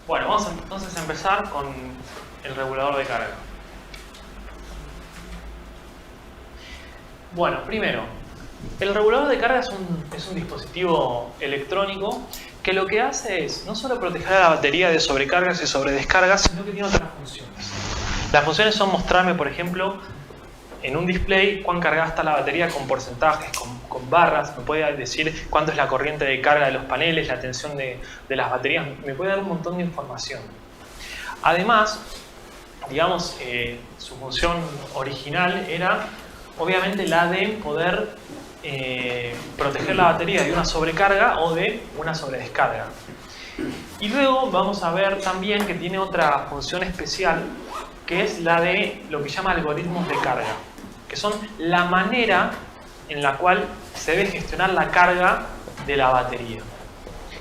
Bueno, vamos entonces a empezar con el regulador de carga. Bueno, primero, el regulador de carga es un dispositivo electrónico que lo que hace es no solo proteger a la batería de sobrecargas y sobredescargas, sino que tiene otras funciones. Las funciones son mostrarme, por ejemplo, en un display cuán cargada está la batería con porcentajes, con barras. Me puede decir cuánto es la corriente de carga de los paneles, la tensión de las baterías. Me puede dar un montón de información. Además, digamos, su función original era obviamente la de poder proteger la batería de una sobrecarga o de una sobredescarga. Y luego vamos a ver también que tiene otra función especial, que es la de lo que llama algoritmos de carga, que son la manera en la cual se debe gestionar la carga de la batería.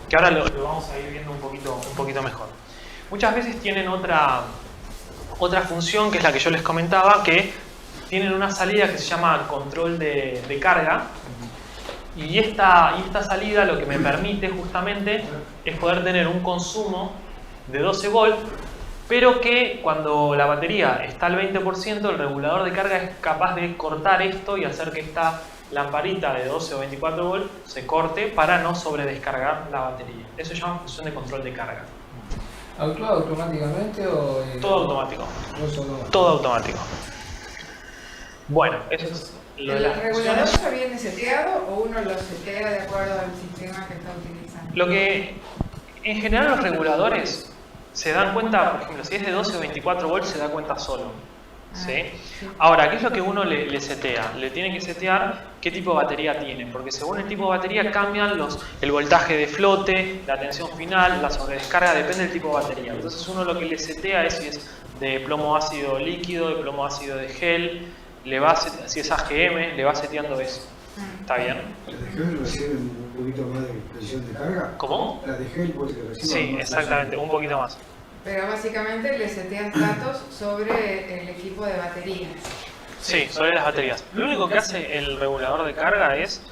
Que ahora lo vamos a ir viendo un poquito mejor. Muchas veces tienen otra función, que es la que yo les comentaba, que tienen una salida que se llama control de carga. Y esta salida lo que me permite justamente es poder tener un consumo de 12 volts, pero que cuando la batería está al 20%, el regulador de carga es capaz de cortar esto y hacer que esta lamparita de 12 o 24 volts se corte para no sobredescargar la batería. Eso se llama función de control de carga. ¿Actúa automáticamente o...? Todo automático. Todo automático. Bueno, eso es lo de las ¿El regulador funciones. está bien seteado o uno lo setea de acuerdo al sistema que está utilizando? Lo que en general los reguladores se dan cuenta, por ejemplo, si es de 12 o 24 volts se da cuenta solo. ¿Sí? Ahora, ¿qué es lo que uno le setea? Le tiene que setear qué tipo de batería tiene, porque según el tipo de batería cambian el voltaje de flote, la tensión final, la sobredescarga, depende del tipo de batería. Entonces uno lo que le setea es si es de plomo ácido líquido, de plomo ácido de gel, si es AGM, le va seteando eso. ¿Está bien? ¿La de gel recibe un poquito más de presión de carga? ¿Cómo? La de gel puede que reciba Sí, más exactamente, un poquito más. Pero básicamente le seteas datos sobre el equipo de baterías. Sí, sobre las baterías. Lo único que hace el regulador de carga es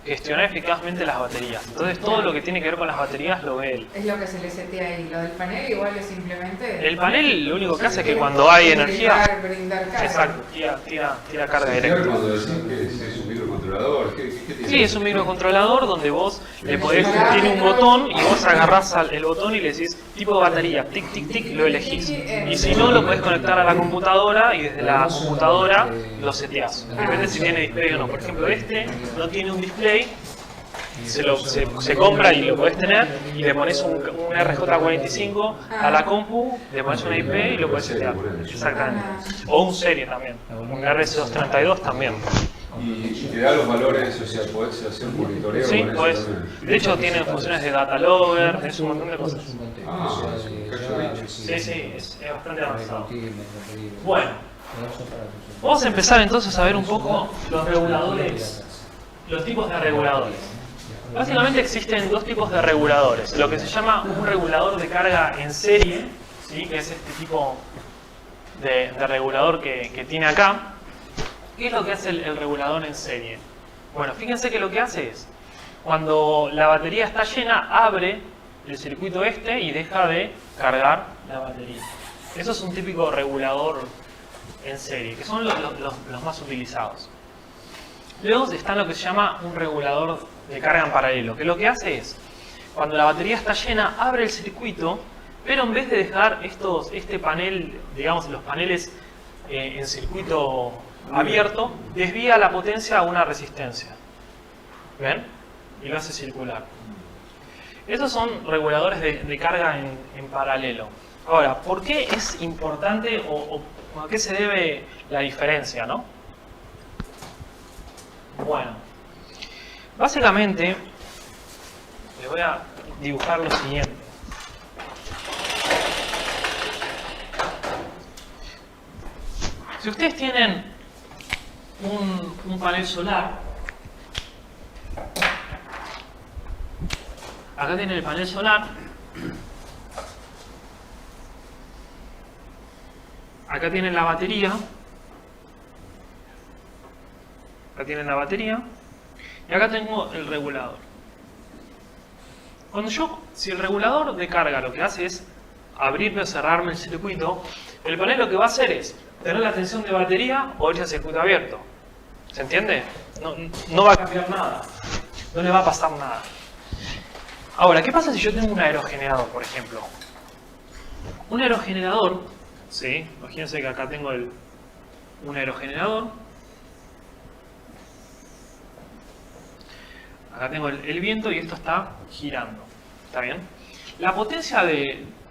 gestionar eficazmente las baterías. Entonces todo lo que tiene que ver con las baterías lo ve él. Es lo que se le setea ahí. Lo del panel igual es simplemente... El panel lo único que hace es que cuando hay energía... Brindar carga. Exacto, tira carga directa. Cuando decís que es un microcontrolador, ¿qué tiene? Sí, es un microcontrolador donde vos le podés, tiene un botón y vos agarrás el botón y le decís tipo de batería, tic, tic, tic, lo elegís. Y si no, lo podés conectar a la computadora y desde la computadora lo seteás. Depende si tiene display o no. Por ejemplo, este no tiene un display, se compra y lo podés tener y le pones un RJ45 a la compu, le pones una IP y lo podés setear. Exactamente. O un serie también, un RS232 también. Y te da los valores, o sea, podés hacer un monitoreo Sí, con eso pues, también. de hecho tiene funciones de data logger, es un montón de cosas. Ah, es un cacho de bicho. Sí, es bastante avanzado. Bueno, vamos a empezar entonces a ver un poco los reguladores, los tipos de reguladores. Básicamente existen dos tipos de reguladores. Lo que se llama un regulador de carga en serie, ¿sí? Que es este tipo de regulador que tiene acá. ¿Qué es lo que hace el regulador en serie? Bueno, fíjense que lo que hace es, cuando la batería está llena, abre el circuito este y deja de cargar la batería. Eso es un típico regulador en serie, que son los más utilizados. Luego está lo que se llama un regulador de carga en paralelo, que lo que hace es, cuando la batería está llena, abre el circuito, pero en vez de dejar este panel, digamos, los paneles en circuito abierto, desvía la potencia a una resistencia. ¿Ven? Y lo hace circular. Esos son reguladores de carga en paralelo. Ahora, ¿por qué es importante o a qué se debe la diferencia, no? Bueno, básicamente les voy a dibujar lo siguiente. Si ustedes tienen un panel solar, acá tienen el panel solar, acá tienen la batería, acá tienen la batería y acá tengo el regulador. Si el regulador de carga lo que hace es abrirme o cerrarme el circuito, el panel lo que va a hacer es tener la tensión de batería o irse al circuito abierto. ¿Se entiende? No va a cambiar nada. No le va a pasar nada. Ahora, ¿qué pasa si yo tengo un aerogenerador, por ejemplo? Un aerogenerador, ¿sí? Imagínense que acá tengo un aerogenerador. Acá tengo el viento y esto está girando. ¿Está bien? La potencia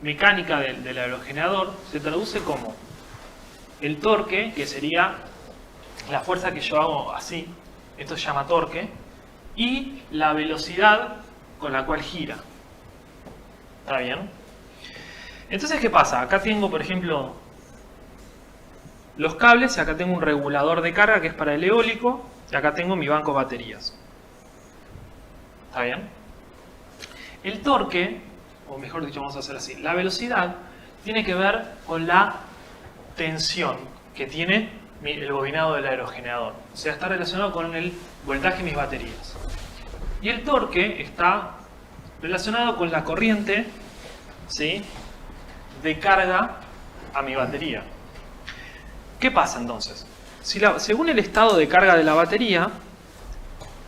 mecánica del aerogenerador se traduce como el torque, que sería la fuerza que yo hago así, esto se llama torque, y la velocidad con la cual gira. ¿Está bien? Entonces, ¿qué pasa? Acá tengo, por ejemplo, los cables, y acá tengo un regulador de carga que es para el eólico, y acá tengo mi banco de baterías. ¿Está bien? El torque, o mejor dicho, vamos a hacer así, la velocidad tiene que ver con la tensión que tiene el bobinado del aerogenerador. O sea, está relacionado con el voltaje de mis baterías. Y el torque está relacionado con la corriente, ¿sí?, de carga a mi batería. ¿Qué pasa entonces? Según el estado de carga de la batería,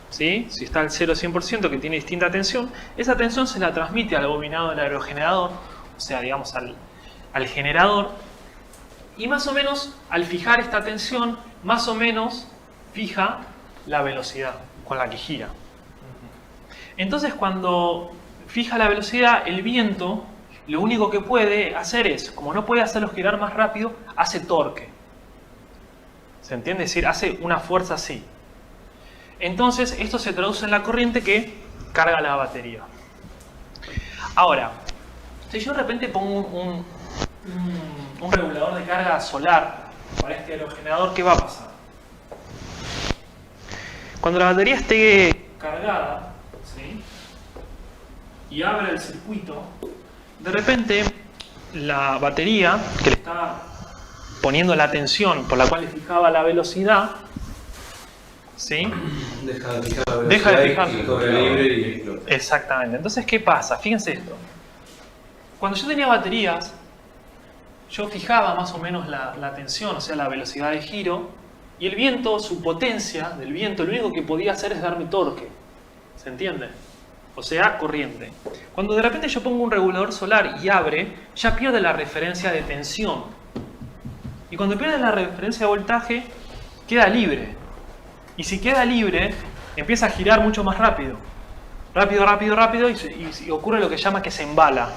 ¿sí?, si está al 0-100% que tiene distinta tensión, esa tensión se la transmite al bobinado del aerogenerador, o sea, digamos al generador, y más o menos al fijar esta tensión, más o menos fija la velocidad con la que gira. Entonces, cuando fija la velocidad, el viento lo único que puede hacer es, como no puede hacerlo girar más rápido, hace torque. ¿Se entiende? Es decir, hace una fuerza así. Entonces, esto se traduce en la corriente que carga la batería. Ahora, si yo de repente pongo un regulador de carga solar para este aerogenerador, ¿qué va a pasar? Cuando la batería esté cargada, ¿sí?, y abre el circuito, de repente la batería que le está poniendo la tensión por la cual le fijaba la velocidad, ¿sí?, Deja de fijar la velocidad deja de fijar. y corre libre y explota. Exactamente. Entonces, ¿qué pasa? Fíjense esto. Cuando yo tenía baterías, yo fijaba más o menos la tensión, o sea, la velocidad de giro, y el viento, su potencia del viento, lo único que podía hacer es darme torque. ¿Se entiende? O sea, corriente. Cuando de repente yo pongo un regulador solar y abre, ya pierde la referencia de tensión. Y cuando pierde la referencia de voltaje, queda libre. Y si queda libre, empieza a girar mucho más rápido. Rápido, rápido, rápido, y ocurre lo que llama que se embala.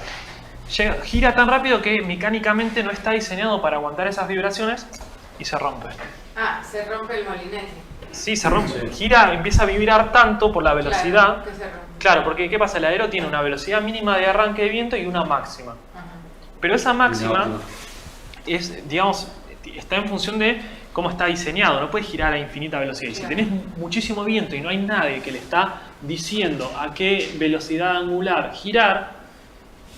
Gira tan rápido que mecánicamente no está diseñado para aguantar esas vibraciones y se rompe. Ah, se rompe el molinete. Sí, se rompe. Gira, empieza a vibrar tanto por la velocidad. Claro, que se rompe. Claro, porque ¿qué pasa? El aero tiene una velocidad mínima de arranque de viento y una máxima. Ajá. Pero esa máxima No. es, digamos, está en función de cómo está diseñado. No puede girar a infinita velocidad. Y si Claro. tenés muchísimo viento y no hay nadie que le está diciendo a qué velocidad angular girar,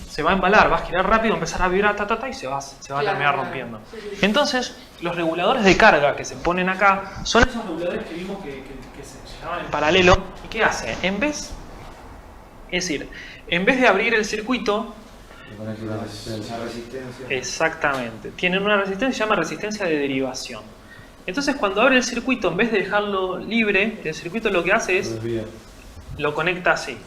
se va a embalar, va a girar rápido, empezar a vibrar, y se va a Claro, terminar claro. rompiendo. Sí, sí. Entonces, los reguladores de carga que se ponen acá son esos reguladores que vimos que se llaman en paralelo. ¿Y qué hace? Es decir, en vez de abrir el circuito, La resistencia. exactamente, tienen una resistencia que se llama resistencia de derivación. Entonces, cuando abre el circuito, en vez de dejarlo libre, el circuito lo que hace es lo conecta así.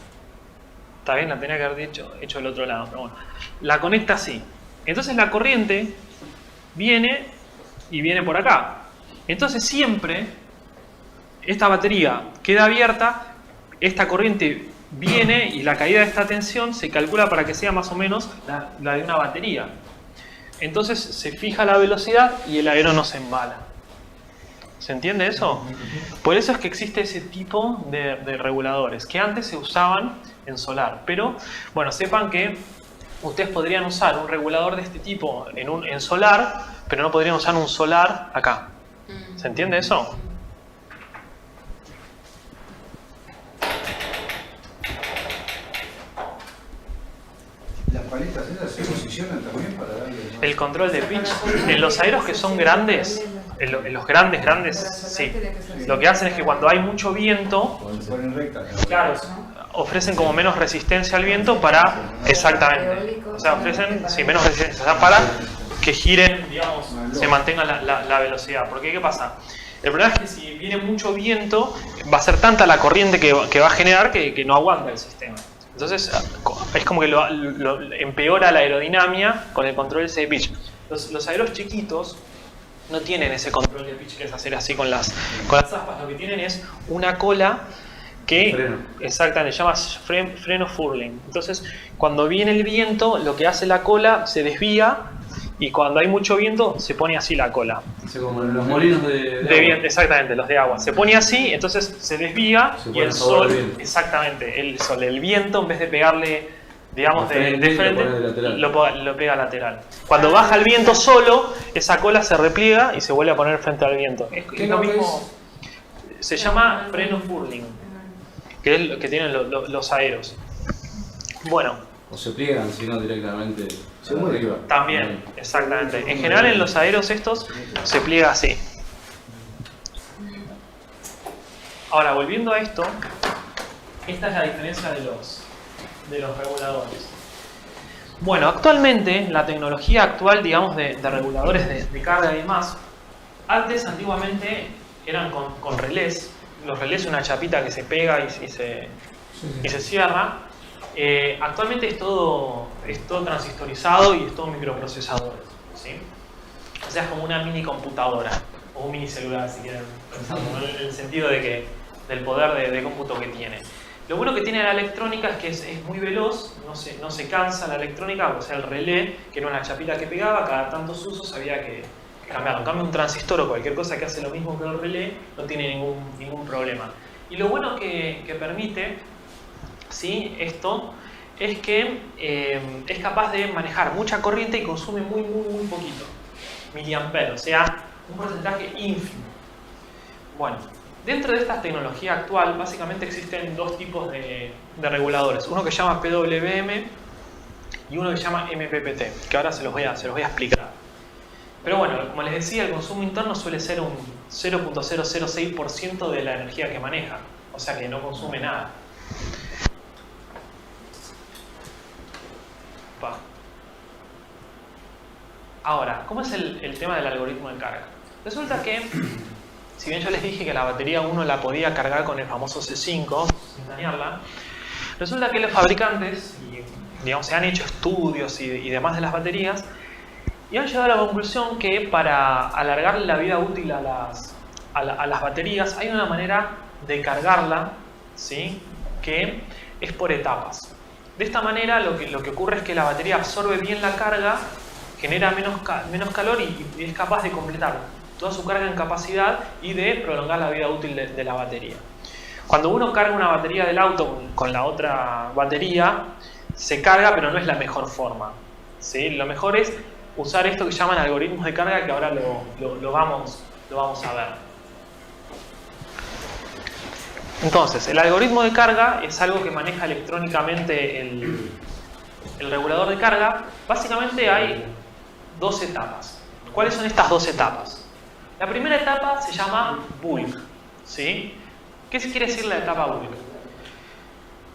Está bien, la tenía que haber hecho del otro lado, pero bueno. La conecta así. Entonces la corriente viene y viene por acá. Entonces siempre esta batería queda abierta, esta corriente viene y la caída de esta tensión se calcula para que sea más o menos la de una batería. Entonces se fija la velocidad y el aero no se embala. ¿Se entiende eso? Por eso es que existe ese tipo de reguladores que antes se usaban en solar. Pero, bueno, sepan que ustedes podrían usar un regulador de este tipo en solar, pero no podrían usar un solar acá. ¿Se entiende eso? Las paletas esas se posicionan también para darle más. El control de pitch. En los aeros que son grandes, en los grandes, sí. Lo que hacen es que cuando hay mucho viento, Se ponen rectas. Claro, ofrecen como menos resistencia al viento para, exactamente, o sea, ofrecen menos resistencia, o sea, para que giren, digamos, se mantenga la velocidad. Porque ¿qué pasa? El problema es que si viene mucho viento, va a ser tanta la corriente que va a generar que no aguanta el sistema. Entonces es como que lo empeora la aerodinámica con el control ese de pitch. Los aeros chiquitos no tienen ese control de pitch que es hacer aspas. Lo que tienen es una cola que exactamente se llama freno furling. Entonces cuando viene el viento, lo que hace la cola se desvía, y cuando hay mucho viento se pone así la cola. Como los molinos de viento, exactamente, los de agua. Se pone así, entonces se desvía y el sol, exactamente, el viento en vez de pegarle, digamos, de frente, lo pega lateral. Cuando baja el viento solo, esa cola se repliega y se vuelve a poner frente al viento. Es lo mismo. Se llama freno furling, que es lo que tienen los aeros. Bueno. O se pliegan, sino directamente arriba. También, exactamente. En general en los aeros estos se pliega así. Ahora, volviendo a esto, esta es la diferencia de los reguladores. Bueno, actualmente, la tecnología actual, digamos, de reguladores de carga y demás, antiguamente eran con relés. Los relés son una chapita que se pega y se cierra. Actualmente es todo transistorizado y es todo microprocesadores, ¿sí? O sea, es como una mini computadora o un mini celular, si quieren pensarlo, en el sentido del poder de cómputo que tiene. Lo bueno que tiene la electrónica es que es muy veloz, no se cansa la electrónica, o sea, el relé, que era una chapita que pegaba, cada tantos usos había que cambiarlo. En cambio, un transistor o cualquier cosa que hace lo mismo que el relé no tiene ningún problema. Y lo bueno que permite, ¿sí?, esto es que es capaz de manejar mucha corriente y consume muy poquito miliamperes, o sea, un porcentaje ínfimo. Bueno, dentro de esta tecnología actual básicamente existen dos tipos de reguladores, uno que se llama PWM y uno que se llama MPPT, que ahora se los voy a explicar. Pero bueno, como les decía, el consumo interno suele ser un 0.006% de la energía que maneja, o sea que no consume nada. Ahora, ¿cómo es el tema del algoritmo de carga? Resulta que, si bien yo les dije que la batería uno la podía cargar con el famoso C5 sin dañarla, resulta que los fabricantes, digamos, se han hecho estudios y demás de las baterías y han llegado a la conclusión que para alargar la vida útil a las baterías hay una manera de cargarla, ¿sí?, que es por etapas. De esta manera lo que ocurre es que la batería absorbe bien la carga, genera menos calor y es capaz de completar toda su carga en capacidad y de prolongar la vida útil de la batería. Cuando uno carga una batería del auto con la otra batería, se carga, pero no es la mejor forma, ¿sí? Lo mejor es usar esto que llaman algoritmos de carga, que ahora lo vamos a ver. Entonces, el algoritmo de carga es algo que maneja electrónicamente el regulador de carga. Básicamente hay dos etapas. ¿Cuáles son estas dos etapas? La primera etapa se llama bulk, ¿sí? ¿Qué quiere decir la etapa bulk?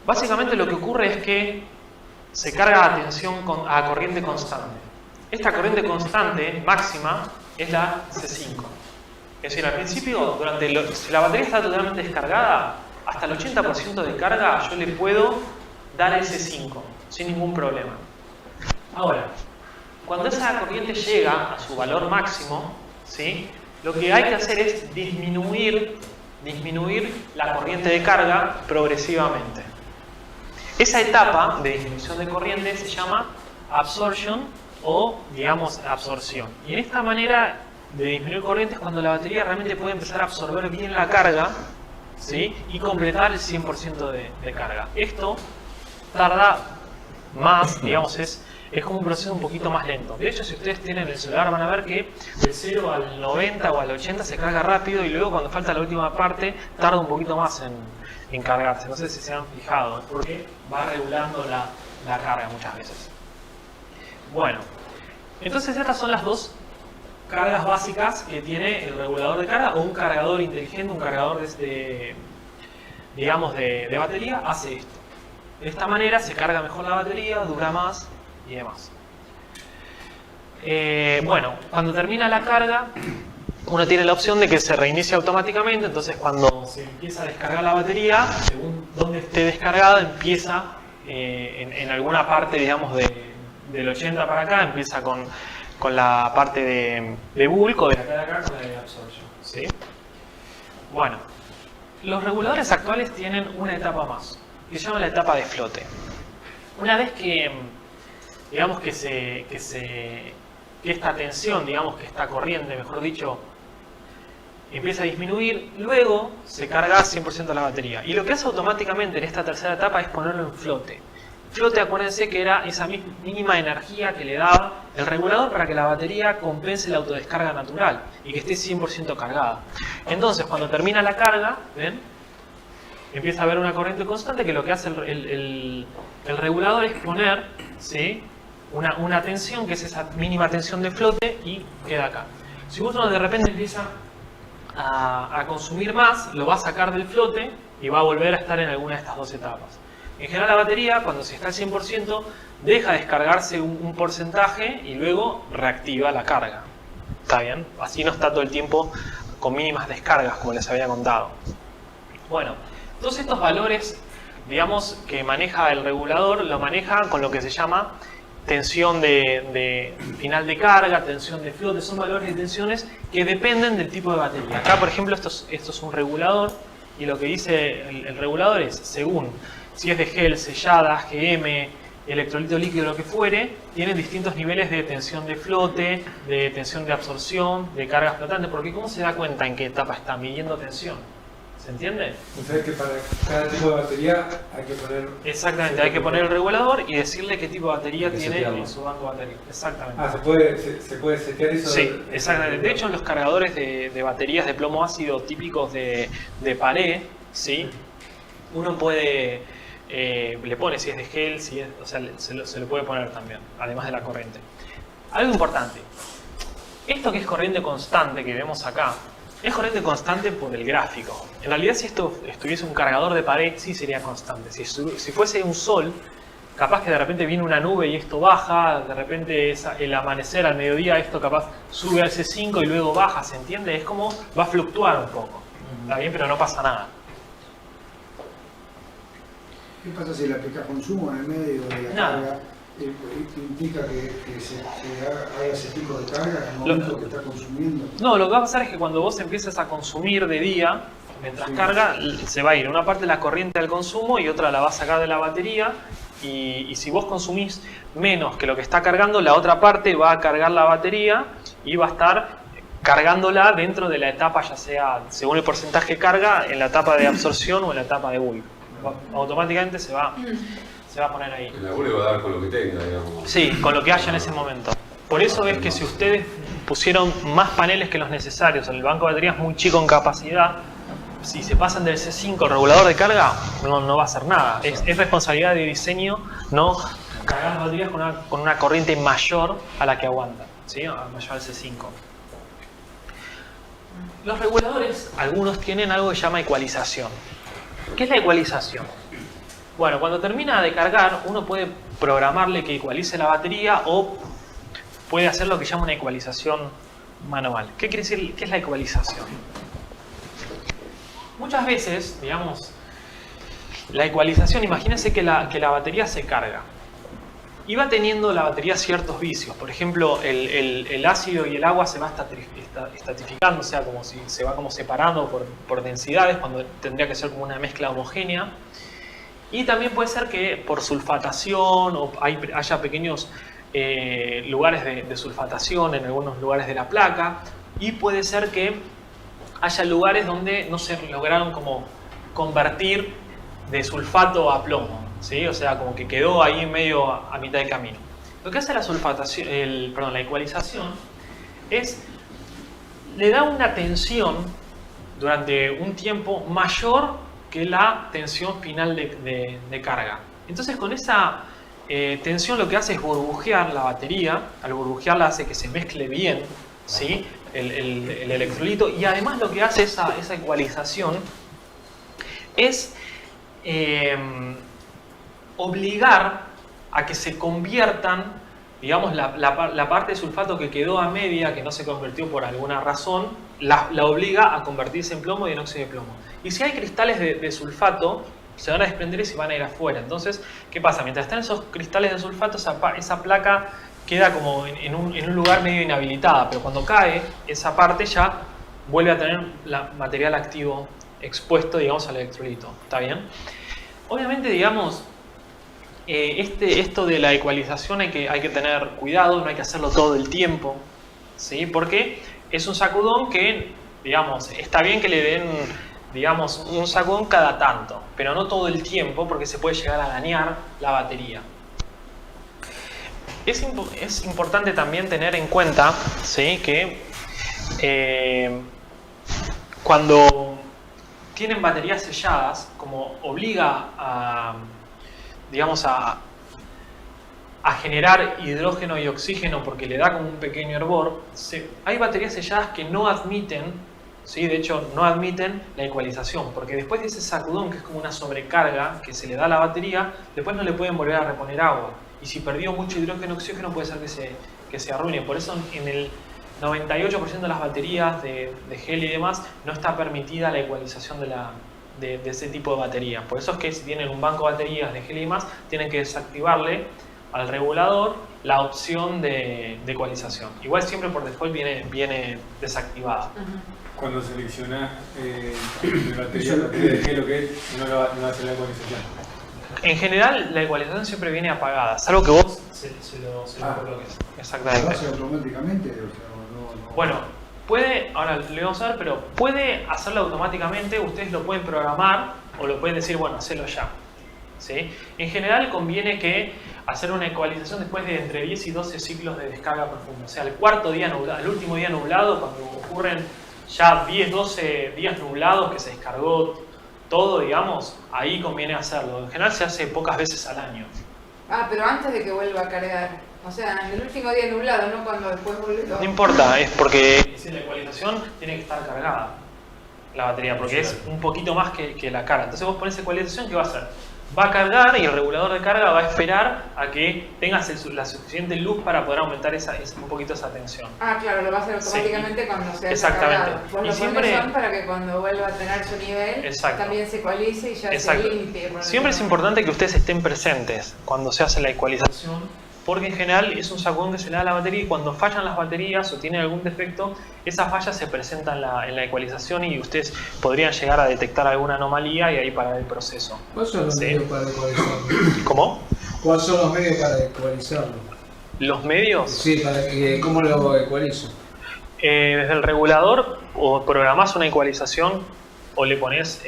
Básicamente lo que ocurre es que se carga a tensión a corriente constante. Esta corriente constante máxima es la C5. Es decir, al principio, si la batería está totalmente descargada, hasta el 80% de carga yo le puedo dar el C5 sin ningún problema. Ahora, cuando esa corriente llega a su valor máximo, ¿sí?, lo que hay que hacer es disminuir la corriente de carga progresivamente. Esa etapa de disminución de corriente se llama absorption o, digamos, absorción. Y en esta manera de disminuir corriente es cuando la batería realmente puede empezar a absorber bien la carga, ¿sí?, y completar el 100% de carga. Esto tarda más, digamos, es como un proceso un poquito más lento. De hecho, si ustedes tienen el celular van a ver que del 0 al 90 o al 80 se carga rápido y luego cuando falta la última parte tarda un poquito más en cargarse. No sé si se han fijado, es porque va regulando la carga muchas veces. Bueno, entonces estas son las dos cargas básicas que tiene el regulador de carga o un cargador inteligente, un cargador de digamos, de batería, hace esto. De esta manera se carga mejor la batería, dura más y demás. Bueno, cuando termina la carga, uno tiene la opción de que se reinicie automáticamente. Entonces cuando se empieza a descargar la batería, según donde esté descargada, empieza en alguna parte, digamos, del 80 para acá, empieza con la parte de bulk, o de acá con la de absorción, ¿sí? Bueno, los reguladores actuales tienen una etapa más, que se llama la etapa de flote. Una vez que, digamos, que esta tensión, digamos, que esta corriente, mejor dicho, empieza a disminuir, luego se carga 100% la batería. Y lo que hace automáticamente en esta tercera etapa es ponerlo en flote. Flote, acuérdense que era esa mínima energía que le daba el regulador para que la batería compense la autodescarga natural y que esté 100% cargada. Entonces, cuando termina la carga, ¿ven? Empieza a haber una corriente constante, que lo que hace el regulador es poner, ¿sí?, una tensión, que es esa mínima tensión de flote, y queda acá. Si uno de repente empieza a consumir más, lo va a sacar del flote y va a volver a estar en alguna de estas dos etapas. En general, la batería, cuando se está al 100%, deja descargarse un porcentaje y luego reactiva la carga. ¿Está bien? Así no está todo el tiempo con mínimas descargas, como les había contado. Bueno, todos estos valores, digamos, que maneja el regulador, lo maneja con lo que se llama tensión de final de carga, tensión de flote. Son valores de tensiones que dependen del tipo de batería. Acá, por ejemplo, esto es un regulador, y lo que dice el regulador es, según si es de gel, sellada, GM, electrolito líquido, lo que fuere, tienen distintos niveles de tensión de flote, de tensión de absorción, de carga flotante, porque ¿cómo se da cuenta en qué etapa está midiendo tensión? ¿Se entiende? Entonces que para cada tipo de batería hay que poner... Exactamente, hay que poner el regulador y decirle qué tipo de batería que tiene setearlo en su banco de batería. Exactamente. Ah, se puede setear eso. Sí, exactamente. De hecho, en los cargadores de baterías de plomo ácido típicos de pared, ¿sí?, uno puede, le pone si es de gel, si es, o sea, se lo puede poner también, además de la corriente. Algo importante, esto que es corriente constante que vemos acá, es corriente constante por el gráfico. En realidad, si esto estuviese un cargador de pared, sí sería constante. Si fuese un sol, capaz que de repente viene una nube y esto baja, de repente el amanecer al mediodía, esto capaz sube al C5 y luego baja, ¿se entiende? Es como va a fluctuar un poco. Está bien, pero no pasa nada. ¿Qué pasa si le aplicas consumo en el medio de la Nada. carga? ¿Implica que se haga ese tipo de carga en el momento que está consumiendo? No, lo que va a pasar es que cuando vos empieces a consumir de día, mientras carga, se va a ir una parte la corriente al consumo y otra la va a sacar de la batería. Y si vos consumís menos que lo que está cargando, la otra parte va a cargar la batería y va a estar cargándola dentro de la etapa, ya sea según el porcentaje de carga, en la etapa de absorción o en la etapa de bulk. Automáticamente se va a poner ahí. El laburo le va a dar con lo que tenga, digamos. Sí, con lo que haya en ese momento. Por eso ves que si ustedes pusieron más paneles que los necesarios, el banco de baterías muy chico en capacidad, si se pasan del C5 al regulador de carga, no va a hacer nada. Es responsabilidad de diseño no cargar las baterías con una corriente mayor a la que aguantan, ¿sí? Mayor al C5. Los reguladores, algunos tienen algo que se llama ecualización. ¿Qué es la ecualización? Bueno, cuando termina de cargar, uno puede programarle que ecualice la batería o puede hacer lo que llama una ecualización manual. ¿Qué quiere decir? ¿Qué es la ecualización? Muchas veces, digamos, la ecualización, imagínense que la batería se carga y va teniendo la batería ciertos vicios. Por ejemplo, el ácido y el agua se va estratificando, o sea, como si se va como separando por densidades, cuando tendría que ser como una mezcla homogénea. Y también puede ser que por sulfatación o haya pequeños lugares de sulfatación en algunos lugares de la placa, y puede ser que haya lugares donde no se lograron como convertir de sulfato a plomo, ¿sí? O sea, como que quedó ahí medio a mitad de camino. Lo que hace la ecualización es, le da una tensión durante un tiempo mayor que la tensión final de carga. Entonces, con esa tensión lo que hace es burbujear la batería. Al burbujearla hace que se mezcle bien, ¿sí?, el electrolito, y además lo que hace esa ecualización es obligar a que se conviertan, digamos, la parte de sulfato que quedó a media, que no se convirtió por alguna razón, la obliga a convertirse en plomo y en óxido de plomo. Y si hay cristales de sulfato, se van a desprender y se van a ir afuera. Entonces, ¿qué pasa? Mientras están esos cristales de sulfato, esa placa queda como en un lugar medio inhabilitada, pero cuando cae esa parte ya vuelve a tener material activo expuesto, digamos, al electrolito. ¿Está bien? Obviamente, digamos, esto de la ecualización hay que tener cuidado, no hay que hacerlo todo el tiempo, ¿sí? Porque es un sacudón que, digamos, está bien que le den, digamos, un sacudón cada tanto, pero no todo el tiempo, porque se puede llegar a dañar la batería. Es importante también tener en cuenta, ¿sí?, que cuando tienen baterías selladas, como obliga a, digamos, a generar hidrógeno y oxígeno porque le da como un pequeño hervor, hay baterías selladas que no admiten, ¿sí?, de hecho no admiten la ecualización, porque después de ese sacudón, que es como una sobrecarga que se le da a la batería, después no le pueden volver a reponer agua. Y si perdió mucho hidrógeno y oxígeno puede ser que se arruine. Por eso en el 98% de las baterías de gel y demás no está permitida la ecualización de ese tipo de baterías. Por eso es que si tienen un banco de baterías de gel y demás, tienen que desactivarle al regulador la opción de ecualización. Igual siempre por default viene desactivada. Cuando seleccionás la batería de gel o que no hace la ecualización. En general, la ecualización siempre viene apagada, salvo que vos se lo coloques. ¿Lo Exactamente. hace automáticamente? O sea, no. Bueno, puede, ahora le vamos a ver, pero puede hacerlo automáticamente, ustedes lo pueden programar o lo pueden decir, bueno, hacelo ya. ¿Sí? En general conviene que hacer una ecualización después de entre 10 y 12 ciclos de descarga profunda. O sea, el cuarto día nublado, el último día nublado, cuando ocurren ya 10, 12 días nublados que se descargó todo, digamos, ahí conviene hacerlo. En general se hace pocas veces al año. Ah, pero antes de que vuelva a cargar. O sea, en el último día nublado, no cuando después vuelve. No importa, es porque la ecualización tiene que estar cargada la batería, porque es un poquito más que la carga. Entonces vos pones ecualización, ¿qué va a hacer? Va a cargar y el regulador de carga va a esperar a que tengas la suficiente luz para poder aumentar un poquito esa tensión. Ah, claro, lo va a hacer automáticamente Sí. cuando se haya Exactamente. cargado. Vos Y lo siempre- pones on para que cuando vuelva a tener su nivel, Exacto. también se ecualice y ya Exacto. se limpie. Siempre es importante que ustedes estén presentes cuando se hace la ecualización, porque en general es un sacudón que se le da a la batería y cuando fallan las baterías o tienen algún defecto, esa falla se presenta en la ecualización y ustedes podrían llegar a detectar alguna anomalía y ahí parar el proceso. ¿Cuáles son los Sí. medios para ecualizarlo? ¿Cómo? ¿Cuáles son los medios para ecualizarlo? ¿Los medios? Sí, ¿cómo lo ecualizo? Desde el regulador o programás una ecualización o le pones,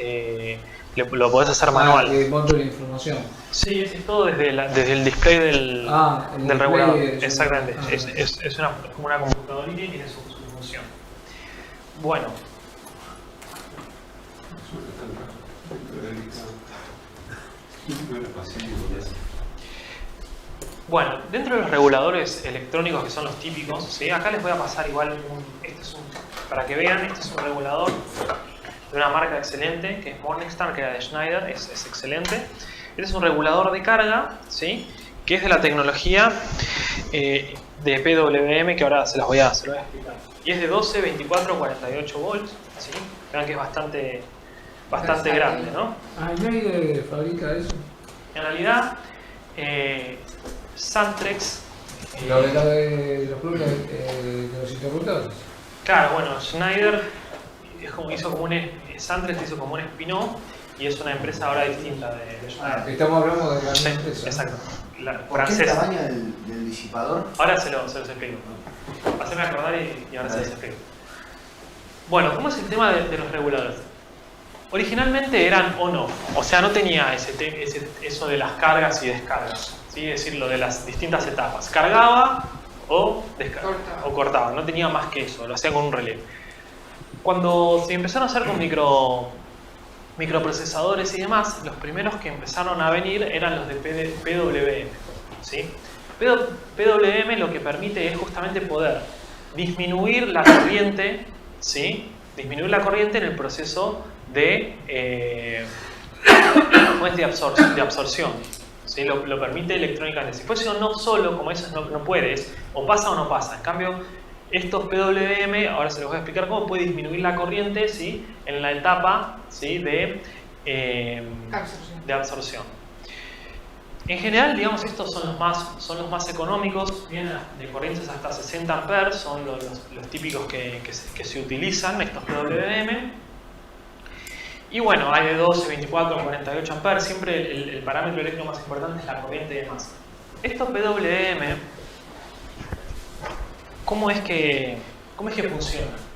lo podés hacer manual. Monto la información. Sí, es todo desde el display del display regulador. es Exactamente. es Es como una computadorita y tiene su función. Bueno, bueno, dentro de los reguladores electrónicos que son los típicos, ¿sí? Acá les voy a pasar igual para que vean, este es un regulador de una marca excelente, que es Morningstar, que era de Schneider, es excelente. Este es un regulador de carga, ¿sí?, que es de la tecnología de PWM, que ahora se lo voy a explicar. Y es de 12, 24, 48 volts, ¿sí? Vean que es bastante grande, ¿no? Ah, ¿y nadie fabrica eso? En realidad, Santrex, Lo de los clubes de los interruptores. claro, bueno, Schneider Santrex hizo como un spin-off y es una empresa ahora distinta de Schneider. Estamos hablando de la Sí, misma empresa. exacto. La ¿Por qué el francesa. tamaño del disipador? Ahora se los explico. Haceme acordar y ahora se los explico. Bueno, ¿cómo es el tema de los reguladores? Originalmente eran on-off, o sea, no tenía eso de las cargas y descargas, ¿sí? Es decir, lo de las distintas etapas. Cargaba o cortaba, no tenía más que eso, lo hacía con un relé. Cuando se empezaron a hacer con microprocesadores y demás, los primeros que empezaron a venir eran los de PWM, ¿sí? PWM lo que permite es justamente poder disminuir la corriente, ¿sí? Disminuir la corriente en el proceso de no es de absorción. ¿Sí? Lo permite electrónicamente. Si fuese un off solo, como eso no puede, es o pasa o no pasa. En cambio, estos PWM, ahora se los voy a explicar cómo puede disminuir la corriente, ¿sí? En la etapa, ¿sí? de absorción. En general, digamos, estos son los más económicos, vienen de corrientes hasta 60 amperes, son los típicos que se utilizan, estos PWM. Y bueno, hay de 12, 24, 48 amperes, siempre el parámetro eléctrico más importante es la corriente de masa. Estos PWM, ¿cómo es que funcionan?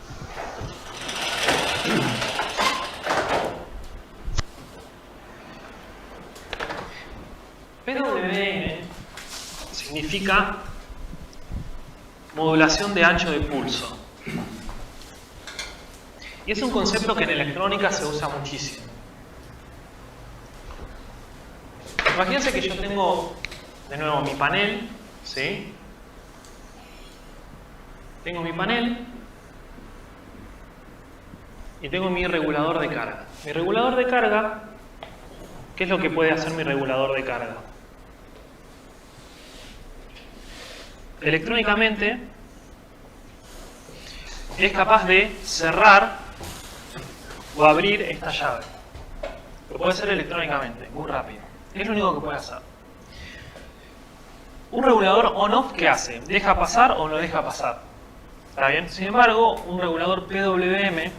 PWM significa modulación de ancho de pulso. Y es un concepto que en electrónica se usa muchísimo. Imagínense que yo tengo, de nuevo, mi panel, ¿sí? Tengo mi panel y tengo mi regulador de carga. Mi regulador de carga, ¿qué es lo que puede hacer mi regulador de carga? Electrónicamente es capaz de cerrar o abrir esta llave. Lo puede hacer electrónicamente, muy rápido. Es lo único que puede hacer. Un regulador on-off, ¿qué hace? ¿Deja pasar o no deja pasar? ¿Está bien? Sin embargo, un regulador PWM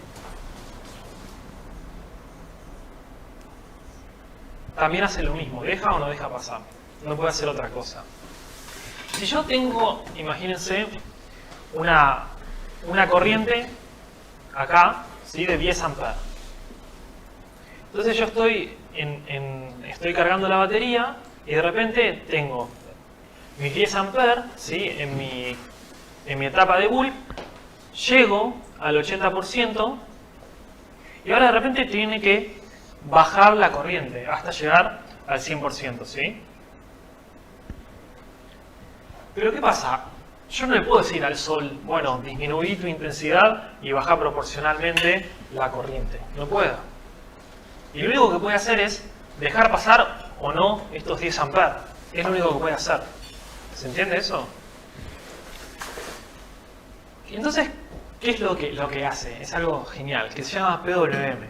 también hace lo mismo. ¿Deja o no deja pasar? No puede hacer otra cosa. Si yo tengo, imagínense, una corriente acá, ¿sí? De 10 amperes. Entonces yo estoy cargando la batería y de repente tengo mis 10 amperes, ¿sí? en mi etapa de bulk, llego al 80% y ahora de repente tiene que bajar la corriente hasta llegar al 100%, ¿sí? Pero ¿qué pasa? Yo no le puedo decir al sol, bueno, disminuí tu intensidad y baja proporcionalmente la corriente. No puedo. Y lo único que puede hacer es dejar pasar o no estos 10 amperes. Es lo único que puede hacer. ¿Se entiende eso? Y entonces, ¿qué es lo que hace? Es algo genial, que se llama PWM.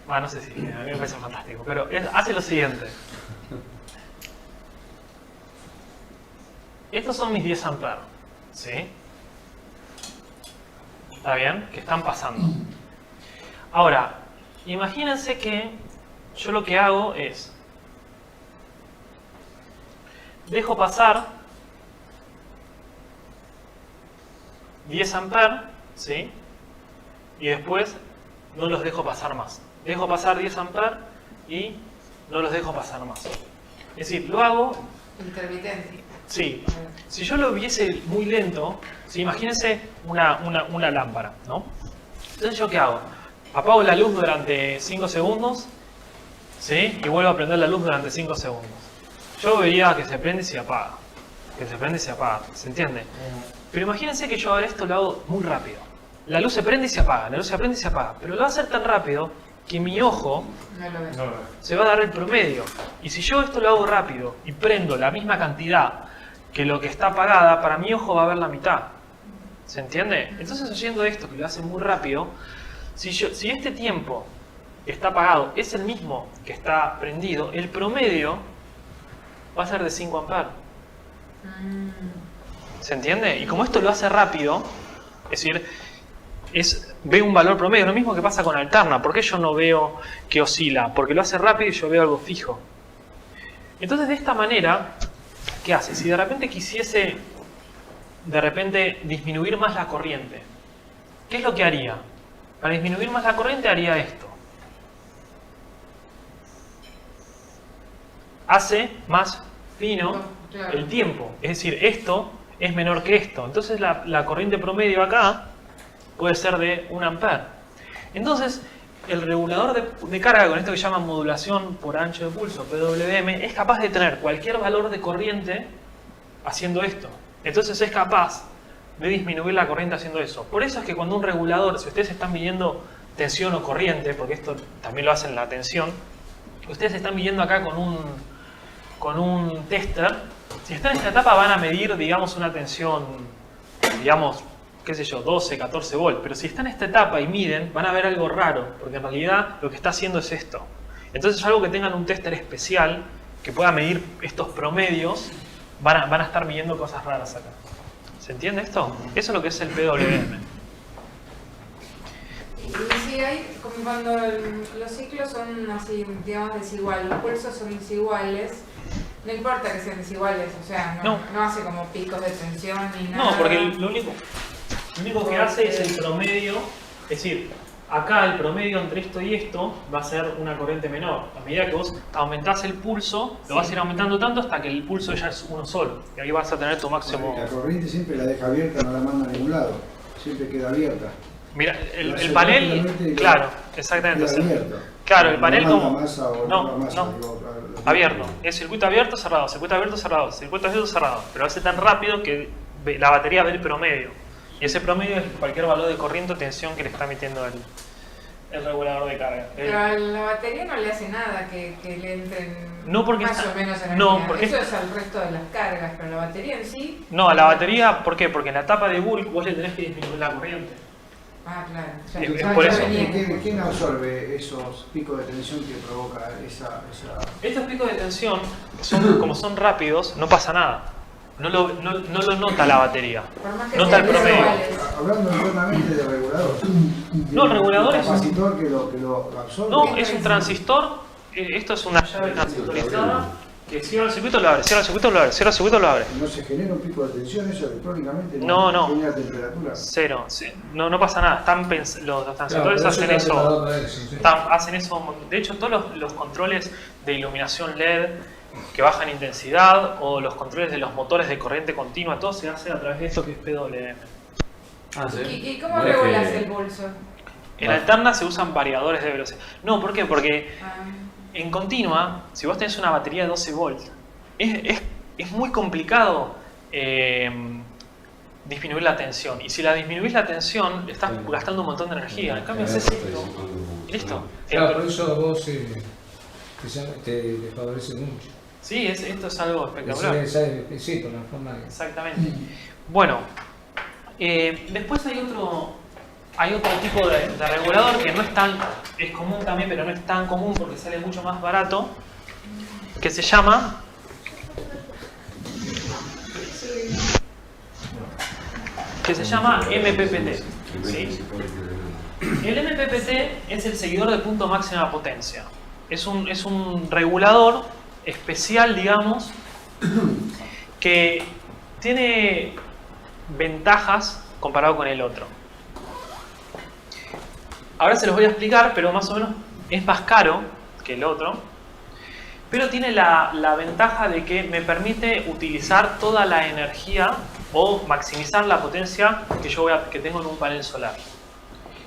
Bueno, no sé si, a mí me parece fantástico, pero hace lo siguiente. Estos son mis 10 amperes, ¿sí? ¿Está bien? Que están pasando. Ahora, imagínense que yo lo que hago es dejo pasar 10 amperes, ¿sí? Y después no los dejo pasar más. Dejo pasar 10 amperes y no los dejo pasar más. Es decir, lo hago intermitente. Sí, si yo lo viese muy lento, ¿sí? Imagínense una lámpara, ¿no? Entonces, ¿yo qué hago? Apago la luz durante 5 segundos, ¿sí? Y vuelvo a prender la luz durante 5 segundos. Yo vería que se prende y se apaga. Que se prende y se apaga, ¿se entiende? Pero imagínense que yo ahora esto lo hago muy rápido. La luz se prende y se apaga, la luz se prende y se apaga. Pero lo va a hacer tan rápido que mi ojo No lo ves. se va a dar el promedio. Y si yo esto lo hago rápido y prendo la misma cantidad que lo que está apagada, para mi ojo va a ver la mitad. ¿Se entiende? Entonces, haciendo esto, que lo hace muy rápido, si este tiempo que está apagado es el mismo que está prendido, el promedio va a ser de 5 amperes. ¿Se entiende? Y como esto lo hace rápido, es decir, ve un valor promedio. Lo mismo que pasa con alterna. ¿Por qué yo no veo que oscila? Porque lo hace rápido y yo veo algo fijo. Entonces, de esta manera, ¿qué hace? Si de repente quisiese disminuir más la corriente, ¿qué es lo que haría? Para disminuir más la corriente haría esto. Hace más fino el tiempo. Es decir, esto es menor que esto. Entonces la corriente promedio acá puede ser de 1 ampere. Entonces, el regulador de carga, con esto que llaman modulación por ancho de pulso, PWM, es capaz de tener cualquier valor de corriente haciendo esto. Entonces es capaz de disminuir la corriente haciendo eso. Por eso es que cuando un regulador, si ustedes están midiendo tensión o corriente, porque esto también lo hacen la tensión, ustedes están midiendo acá con un tester. Si están en esta etapa van a medir, digamos, una tensión, digamos, qué sé yo, 12, 14 volts. Pero si están en esta etapa y miden, van a ver algo raro, porque en realidad lo que está haciendo es esto. Entonces es algo que tengan un tester especial que pueda medir estos promedios, van a estar midiendo cosas raras acá. ¿Se entiende esto? Eso es lo que es el PWM. Y si hay, como cuando los ciclos son así, digamos, desiguales, los pulsos son desiguales, no importa que sean desiguales, o sea, no hace como picos de tensión ni nada. No, porque lo único que hace es el promedio, es decir, acá el promedio entre esto y esto va a ser una corriente menor. A medida que vos aumentás el pulso, lo vas a ir aumentando tanto hasta que el pulso ya es uno solo. Y ahí vas a tener tu máximo... La corriente siempre la deja abierta, no la manda a ningún lado. Siempre queda abierta. Mira, el panel, claro, exactamente. Queda abierto. Claro, el panel no como... masa o No, masa, no. digo, Abierto. Es circuito abierto, cerrado, circuito abierto, cerrado, circuito abierto, cerrado. Pero hace tan rápido que la batería ve el promedio. Y ese promedio es cualquier valor de corriente o tensión que le está emitiendo el regulador de carga. Pero a la batería no le hace nada que le entren No, porque más está- o menos energía. no, porque eso es al resto de las cargas, pero la batería en sí... No, a la batería, ¿por qué? Porque en la etapa de bulk vos le tenés que disminuir la corriente. Ah, claro. Es por eso. ¿Quién absorbe esos picos de tensión que provoca esa... Estos picos de tensión, como son rápidos, no pasa nada. No lo nota la batería. Por más que Nota sean el promedio. desiguales. Hablando internamente de regulador. No, el regulador es un- capacitor que lo absorbe. No, es un transistor. Esto es una llave transistorizada que cierra el circuito, lo abre, cierra el circuito, lo abre, cierra el circuito, lo abre. No se genera un pico de tensión, eso electrónicamente No. genera temperatura. Cero. Sí. No pasa nada. Los transistores hacen eso. Hacen eso. De hecho, todos los controles de iluminación LED que bajan intensidad o los controles de los motores de corriente continua, todo se hace a través de esto que es PWM. Ah, sí. ¿Y cómo No es regulas que- el pulso? En alterna se usan variadores de velocidad. No, ¿por qué? Porque Ah, en continua, si vos tenés una batería de 12 volts, es muy complicado disminuir la tensión. Y si la disminuís la tensión, estás gastando un montón de energía. En cambio, haces esto. Y listo. Claro, por eso a vos te favorece mucho. Sí, esto es algo espectacular. Sí, por la forma que... Exactamente. Bueno, después hay otro tipo de regulador que no es tan, es común también, pero no es tan común porque sale mucho más barato, que se llama MPPT. ¿Sí? El MPPT es el seguidor de punto máxima potencia. Es un regulador especial, digamos, que tiene ventajas comparado con el otro. Ahora se los voy a explicar, pero más o menos es más caro que el otro, pero tiene la ventaja de que me permite utilizar toda la energía o maximizar la potencia que tengo en un panel solar.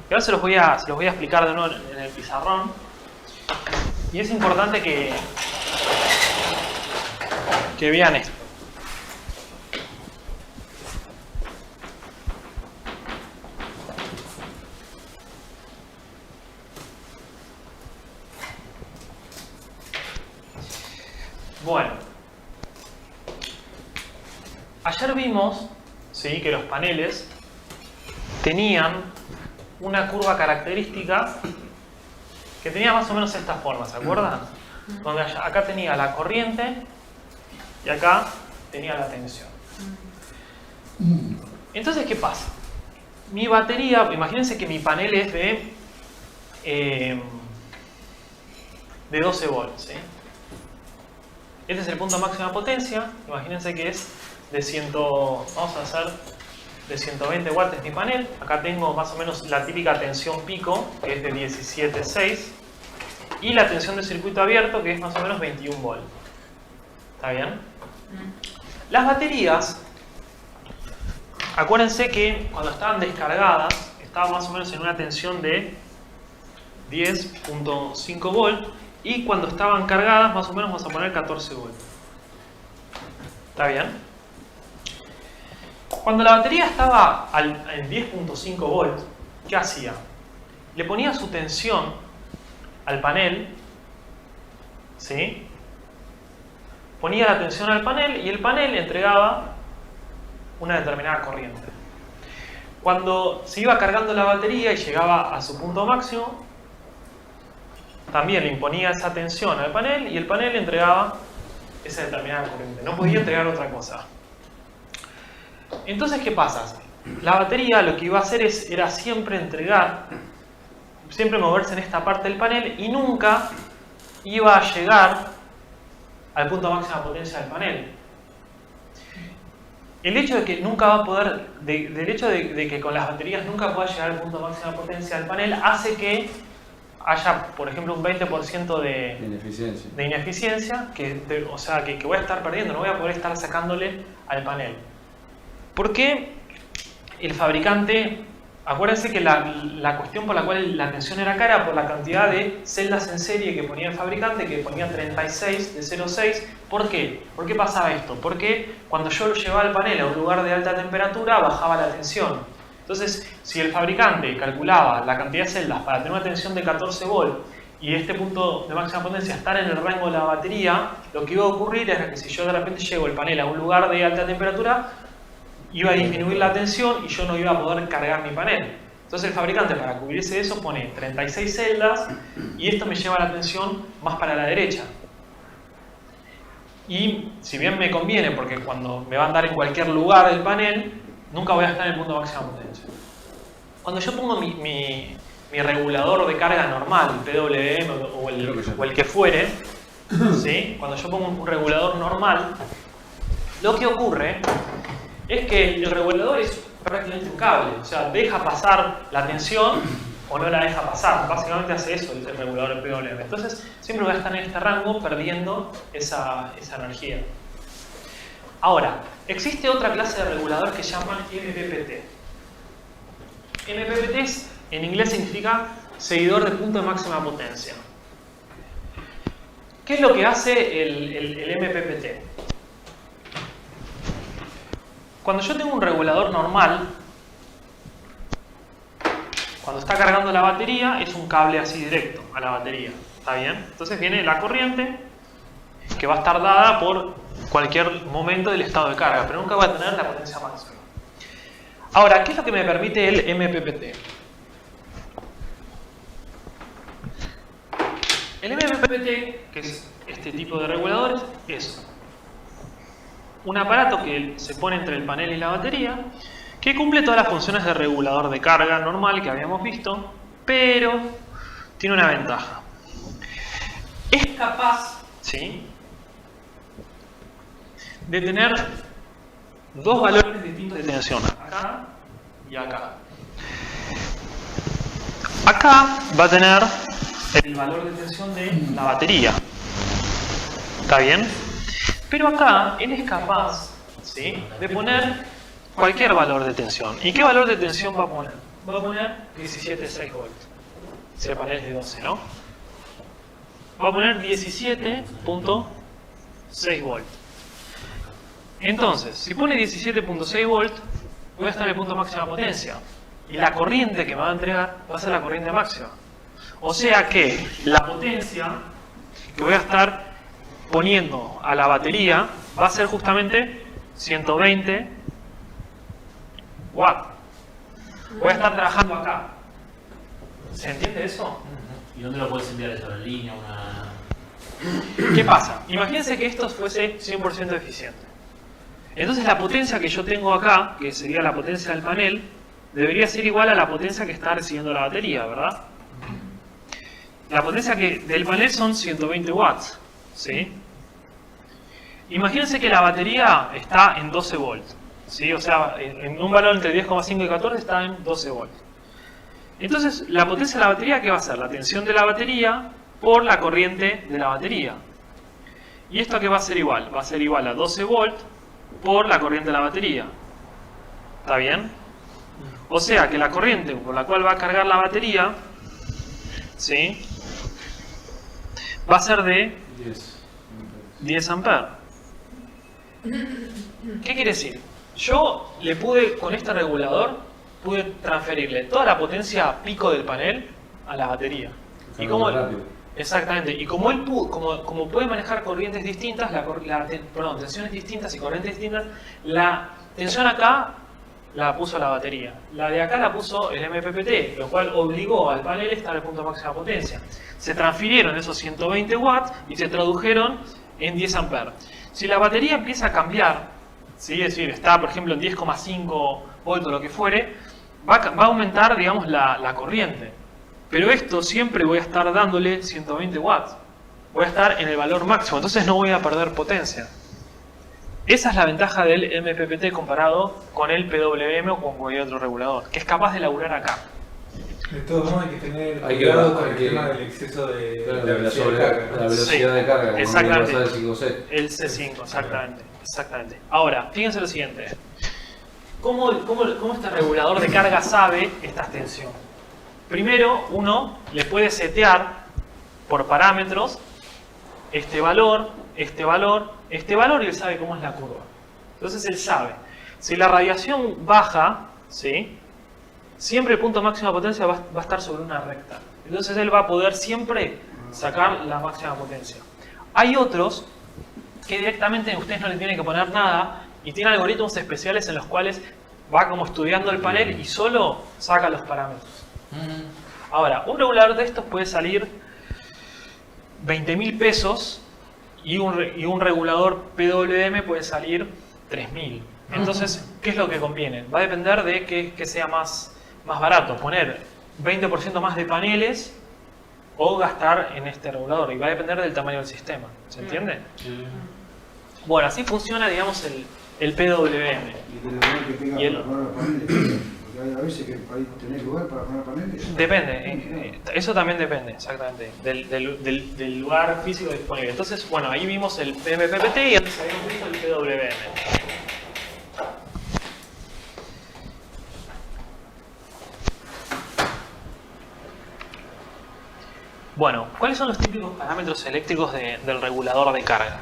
Y ahora se los voy a explicar de nuevo en el pizarrón. Y es importante que vean esto. Bueno, ayer vimos, ¿sí?, que los paneles tenían una curva característica que tenía más o menos esta forma, ¿se acuerdan? Donde acá tenía la corriente y acá tenía la tensión. Entonces, ¿qué pasa? Mi batería, imagínense que mi panel es de 12 volts, ¿sí? Este es el punto máxima potencia. Imagínense que es de 120 watts es mi panel. Acá tengo más o menos la típica tensión pico, que es de 17,6. Y la tensión de circuito abierto, que es más o menos 21 volts. ¿Está bien? Las baterías, acuérdense que cuando estaban descargadas, estaban más o menos en una tensión de 10.5 volts. Y cuando estaban cargadas, más o menos vamos a poner 14 volts. ¿Está bien? Cuando la batería estaba en 10.5 volts, ¿qué hacía? Le ponía su tensión al panel ¿sí? Ponía la tensión al panel y el panel entregaba una determinada corriente. Cuando se iba cargando la batería y llegaba a su punto máximo, también le imponía esa tensión al panel y el panel entregaba esa determinada corriente. No podía entregar otra cosa. Entonces, ¿qué pasa? La batería lo que iba a hacer era siempre entregar, siempre moverse en esta parte del panel y nunca iba a llegar al punto máxima potencia del panel. El hecho de que nunca va a poder, del hecho de que con las baterías nunca pueda llegar al punto máxima potencia del panel, hace que haya, por ejemplo, un 20% de ineficiencia, o sea, que voy a estar perdiendo, no voy a poder estar sacándole al panel. ¿Por qué el fabricante? Acuérdense que la cuestión por la cual la tensión era cara por la cantidad de celdas en serie que ponía el fabricante, que ponía 36 de 0,6. ¿Por qué? ¿Por qué pasaba esto? Porque cuando yo lo llevaba al panel a un lugar de alta temperatura, bajaba la tensión. Entonces, si el fabricante calculaba la cantidad de celdas para tener una tensión de 14 volt y este punto de máxima potencia estar en el rango de la batería, lo que iba a ocurrir era que si yo de repente llevo el panel a un lugar de alta temperatura, iba a disminuir la tensión y yo no iba a poder cargar mi panel. Entonces el fabricante, para cubrirse de eso, pone 36 celdas y esto me lleva la tensión más para la derecha. Y si bien me conviene, porque cuando me va a andar en cualquier lugar del panel, nunca voy a estar en el punto de máxima potencia. Cuando yo pongo mi regulador de carga normal, el PWM o el que fuere, ¿sí? Cuando yo pongo un regulador normal, lo que ocurre es que el regulador es prácticamente un cable, o sea, deja pasar la tensión o no la deja pasar. Básicamente hace eso el regulador del PWM. Entonces, siempre voy a estar en este rango perdiendo esa energía. Ahora, existe otra clase de regulador que se llama MPPT. MPPT en inglés significa seguidor de punto de máxima potencia. ¿Qué es lo que hace el MPPT? Cuando yo tengo un regulador normal, cuando está cargando la batería, es un cable así directo a la batería. ¿Está bien? Entonces viene la corriente que va a estar dada por cualquier momento del estado de carga, pero nunca va a tener la potencia máxima. Ahora, ¿qué es lo que me permite el MPPT? El MPPT, que es este tipo de reguladores, es un aparato que se pone entre el panel y la batería, que cumple todas las funciones de regulador de carga normal que habíamos visto, pero tiene una ventaja. Es capaz, ¿sí?, de tener dos valores distintos de tensión, acá y acá. Acá va a tener el valor de tensión de la batería. ¿Está bien? Pero acá él es capaz, ¿sí?, de poner cualquier valor de tensión. ¿Y qué valor de tensión va a poner? Va a poner 17.6 volts. Si el panel es de 12, ¿no? Va a poner 17.6 volts. Entonces, si pone 17.6 volts, voy a estar en el punto máxima potencia. Y la corriente que me va a entregar va a ser la corriente máxima. O sea que la potencia que voy a estar poniendo a la batería va a ser justamente 120 watts. Voy a estar trabajando acá. ¿Se entiende eso? ¿Y dónde lo puedes enviar eso? ¿En línea? ¿Qué pasa? Imagínense que esto fuese 100% eficiente. Entonces la potencia que yo tengo acá, que sería la potencia del panel, debería ser igual a la potencia que está recibiendo la batería, ¿verdad? La potencia del panel son 120 watts, ¿sí? Imagínense que la batería está en 12 volts, ¿sí? O sea, en un valor entre 10,5 y 14 está en 12 volts. Entonces, la potencia de la batería, ¿qué va a ser? La tensión de la batería por la corriente de la batería. ¿Y esto qué va a ser igual? Va a ser igual a 12 volts por la corriente de la batería. ¿Está bien? O sea que la corriente por la cual va a cargar la batería, ¿sí?, va a ser de 10 amperes. ¿Qué quiere decir? Yo le pude, con este regulador, pude transferirle toda la potencia pico del panel a la batería. ¿Y cómo? Exactamente, y como él como puede manejar corrientes distintas, tensiones distintas y corrientes distintas, la tensión acá la puso la batería, la de acá la puso el MPPT, lo cual obligó al panel a estar al punto de máxima potencia. Se transfirieron esos 120 watts y se tradujeron en 10 amperes. Si la batería empieza a cambiar, ¿sí? Es decir, está por ejemplo en 10,5 voltios o lo que fuere, va a aumentar, digamos, la corriente. Pero esto siempre voy a estar dándole 120 watts. Voy a estar en el valor máximo, entonces no voy a perder potencia. Esa es la ventaja del MPPT comparado con el PWM o con cualquier otro regulador, que es capaz de laburar acá. De todos modos hay que tener Hay que cuidado ver, con hay el que- tema del exceso de Claro, la velocidad de carga. la velocidad de carga, como exactamente. no pasa del 5C. El C5, exactamente. Ahora, fíjense lo siguiente. ¿Cómo este regulador de carga sabe esta tensión? Primero, uno le puede setear por parámetros este valor, y él sabe cómo es la curva. Entonces él sabe. Si la radiación baja, ¿sí? Siempre el punto máximo de potencia va a estar sobre una recta. Entonces él va a poder siempre sacar la máxima potencia. Hay otros que directamente ustedes no le tienen que poner nada y tienen algoritmos especiales en los cuales va como estudiando el panel y solo saca los parámetros. Ahora, un regulador de estos puede salir 20.000 pesos y un regulador PWM puede salir 3.000. Entonces, ¿qué es lo que conviene? Va a depender de que sea más barato, poner 20% más de paneles o gastar en este regulador, y va a depender del tamaño del sistema. ¿Se entiende? Bueno, así funciona, digamos, el PWM. Y que tenga Y el- para poner paneles. Porque hay a veces que ahí tenés lugar para poner paneles. Depende, eso también depende, exactamente, del lugar físico disponible. Entonces, bueno, ahí vimos el MPPT y antes habíamos visto el PWM. Bueno, ¿cuáles son los típicos parámetros eléctricos del regulador de carga?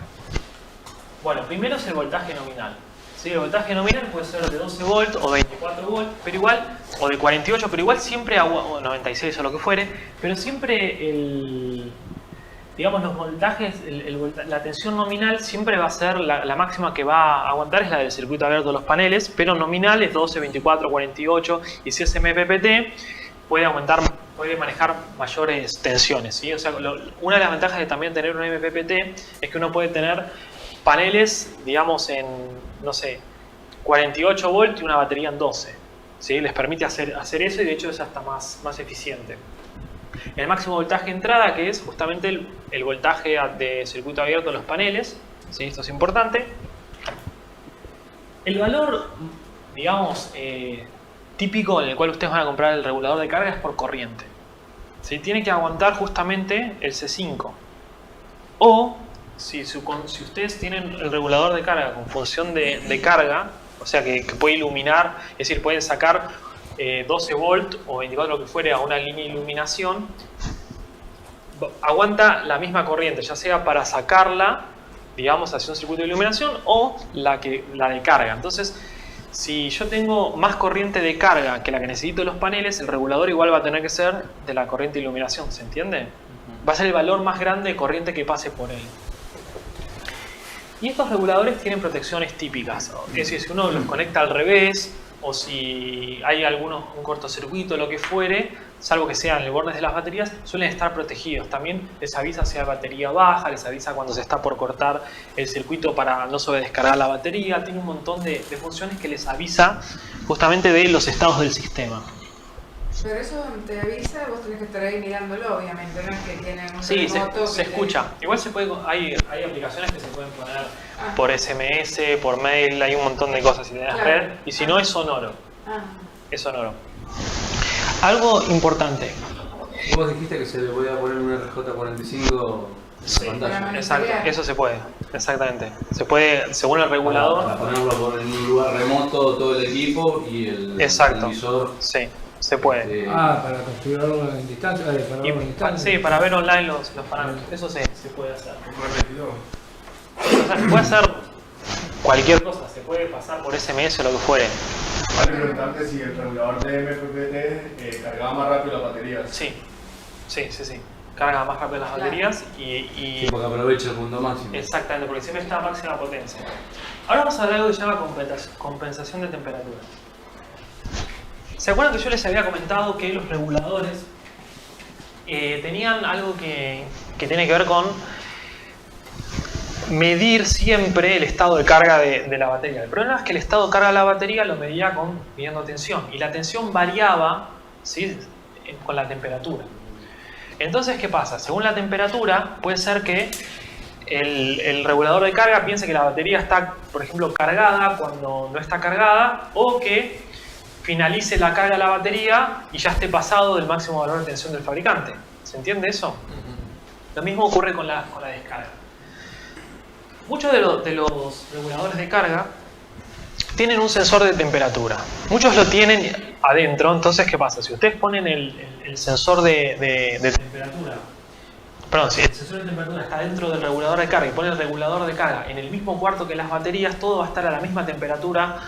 Bueno, primero es el voltaje nominal. ¿Sí? El voltaje nominal puede ser de 12 volts o 24 volts, pero igual, o de 48, pero igual siempre, o 96 o lo que fuere, pero siempre digamos, los voltajes, la tensión nominal siempre va a ser la máxima que va a aguantar es la del circuito abierto de los paneles, pero nominal es 12, 24, 48, y si es MPPT puede manejar mayores tensiones, ¿sí? O sea, una de las ventajas de también tener un MPPT es que uno puede tener paneles, digamos, en, no sé, 48 volts y una batería en 12, ¿sí? Les permite hacer eso y de hecho es hasta más eficiente. El máximo voltaje de entrada, que es justamente el voltaje de circuito abierto de los paneles, ¿sí? Esto es importante. El valor, digamos, típico en el cual ustedes van a comprar el regulador de carga es por corriente, ¿sí? Tiene que aguantar justamente el C5. O si ustedes tienen el regulador de carga con función de carga, o sea que puede iluminar, es decir, pueden sacar 12 volts o 24 lo que fuere a una línea de iluminación, aguanta la misma corriente, ya sea para sacarla, digamos, hacia un circuito de iluminación o la de carga. Entonces, si yo tengo más corriente de carga que la que necesito de los paneles, el regulador igual va a tener que ser de la corriente de iluminación, ¿se entiende? Va a ser el valor más grande de corriente que pase por él. Y estos reguladores tienen protecciones típicas, es decir, si uno los conecta al revés o si hay un cortocircuito, lo que fuere, salvo que sean en el borde de las baterías, suelen estar protegidos. También les avisa si la batería baja, les avisa cuando se está por cortar el circuito para no sobredescargar la batería. Tiene un montón de funciones que les avisa justamente de los estados del sistema. Pero eso te avisa, vos tenés que estar ahí mirándolo, obviamente, no es que tienen un Sí, remoto se que te- escucha. Igual hay aplicaciones que se pueden poner por SMS, por mail, hay un montón de cosas si tenés Claro. red. Y si no, es sonoro. Ah, Es sonoro. Algo importante. Vos dijiste que se le podía poner un RJ45 en Sí, la pantalla. exacto. Eso se puede. Exactamente. Se puede, según el regulador. Para ponerlo en un lugar remoto todo el equipo y el Exacto. televisor. Sí, se puede. Para configurarlo en distancia. Para verlo en distancia. Sí, para ver online los parámetros. Eso se puede hacer. O sea, se puede hacer cualquier cosa. Se puede pasar por SMS o lo que fuere. Vale preguntarte si el regulador de MPPT cargaba más rápido las baterías. Sí. carga más rápido las baterías Sí, porque aprovecha el punto máximo. Exactamente, porque siempre está a máxima potencia. Ahora vamos a hablar de algo que se llama compensación de temperatura. ¿Se acuerdan que yo les había comentado que los reguladores tenían algo que tiene que ver con medir siempre el estado de carga de la batería? El problema es que el estado de carga de la batería lo medía midiendo tensión, y la tensión variaba, ¿sí?, con la temperatura. Entonces, ¿qué pasa? Según la temperatura, puede ser que el regulador de carga piense que la batería está, por ejemplo, cargada cuando no está cargada, o que finalice la carga de la batería y ya esté pasado del máximo valor de tensión del fabricante. ¿Se entiende eso? Lo mismo ocurre con la descarga. Muchos de los reguladores de carga tienen un sensor de temperatura. Muchos lo tienen adentro. Entonces, ¿qué pasa? Si ustedes ponen el sensor de temperatura, perdón, si el sensor de temperatura está dentro del regulador de carga y ponen el regulador de carga en el mismo cuarto que las baterías, todo va a estar a la misma temperatura,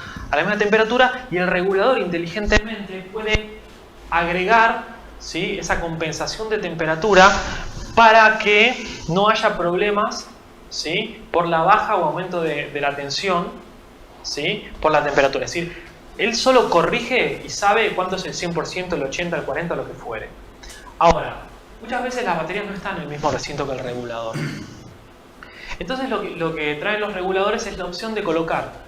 y el regulador inteligentemente puede agregar, ¿sí?, esa compensación de temperatura para que no haya problemas, ¿sí?, por la baja o aumento de la tensión, ¿sí?, por la temperatura. Es decir, él solo corrige y sabe cuánto es el 100%, el 80%, el 40%, lo que fuere. Ahora, muchas veces las baterías no están en el mismo recinto que el regulador. Entonces lo que traen los reguladores es la opción de colocar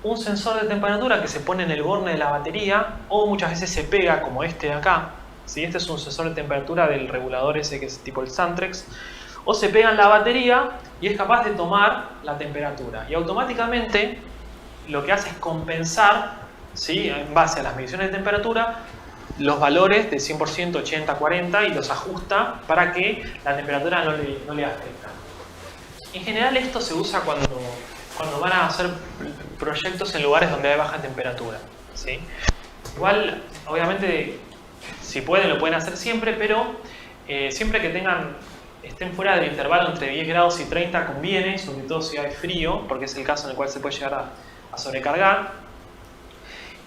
un sensor de temperatura que se pone en el borne de la batería, o muchas veces se pega, como este de acá, ¿sí? Este es un sensor de temperatura del regulador ese que es tipo el Santrex, o se pega en la batería y es capaz de tomar la temperatura, y automáticamente lo que hace es compensar, ¿sí?, en base a las mediciones de temperatura, los valores de 100%, 80, 40, y los ajusta para que la temperatura no le afecta. En general esto se usa cuando van a hacer proyectos en lugares donde hay baja temperatura, ¿sí? Igual, obviamente, si pueden, lo pueden hacer siempre, pero siempre que estén fuera del intervalo entre 10 grados y 30 conviene, sobre todo si hay frío, porque es el caso en el cual se puede llegar a sobrecargar.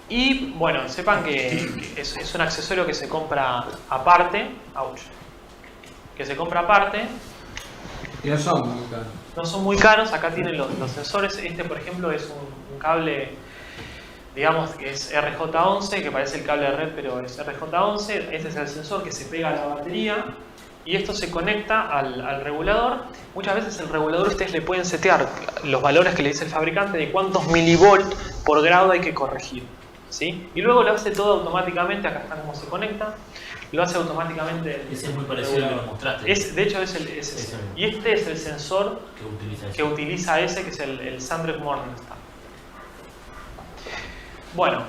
Y bueno, sepan que es un accesorio que se compra aparte. Que se compra aparte. Y no son muy caros. No son muy caros. Acá tienen los sensores. Este, por ejemplo, es un cable, digamos que es RJ11, que parece el cable de red, pero es RJ11. Este es el sensor que se pega a la batería. Y esto se conecta al regulador. Muchas veces el regulador ustedes le pueden setear los valores que le dice el fabricante de cuántos milivolt por grado hay que corregir, ¿sí? Y luego lo hace todo automáticamente. Acá está cómo se conecta. Lo hace automáticamente. Ese es muy parecido a lo que mostraste. De hecho es ese. Y este es el sensor que utiliza ese, que es el Sandrex Morningstar. Bueno,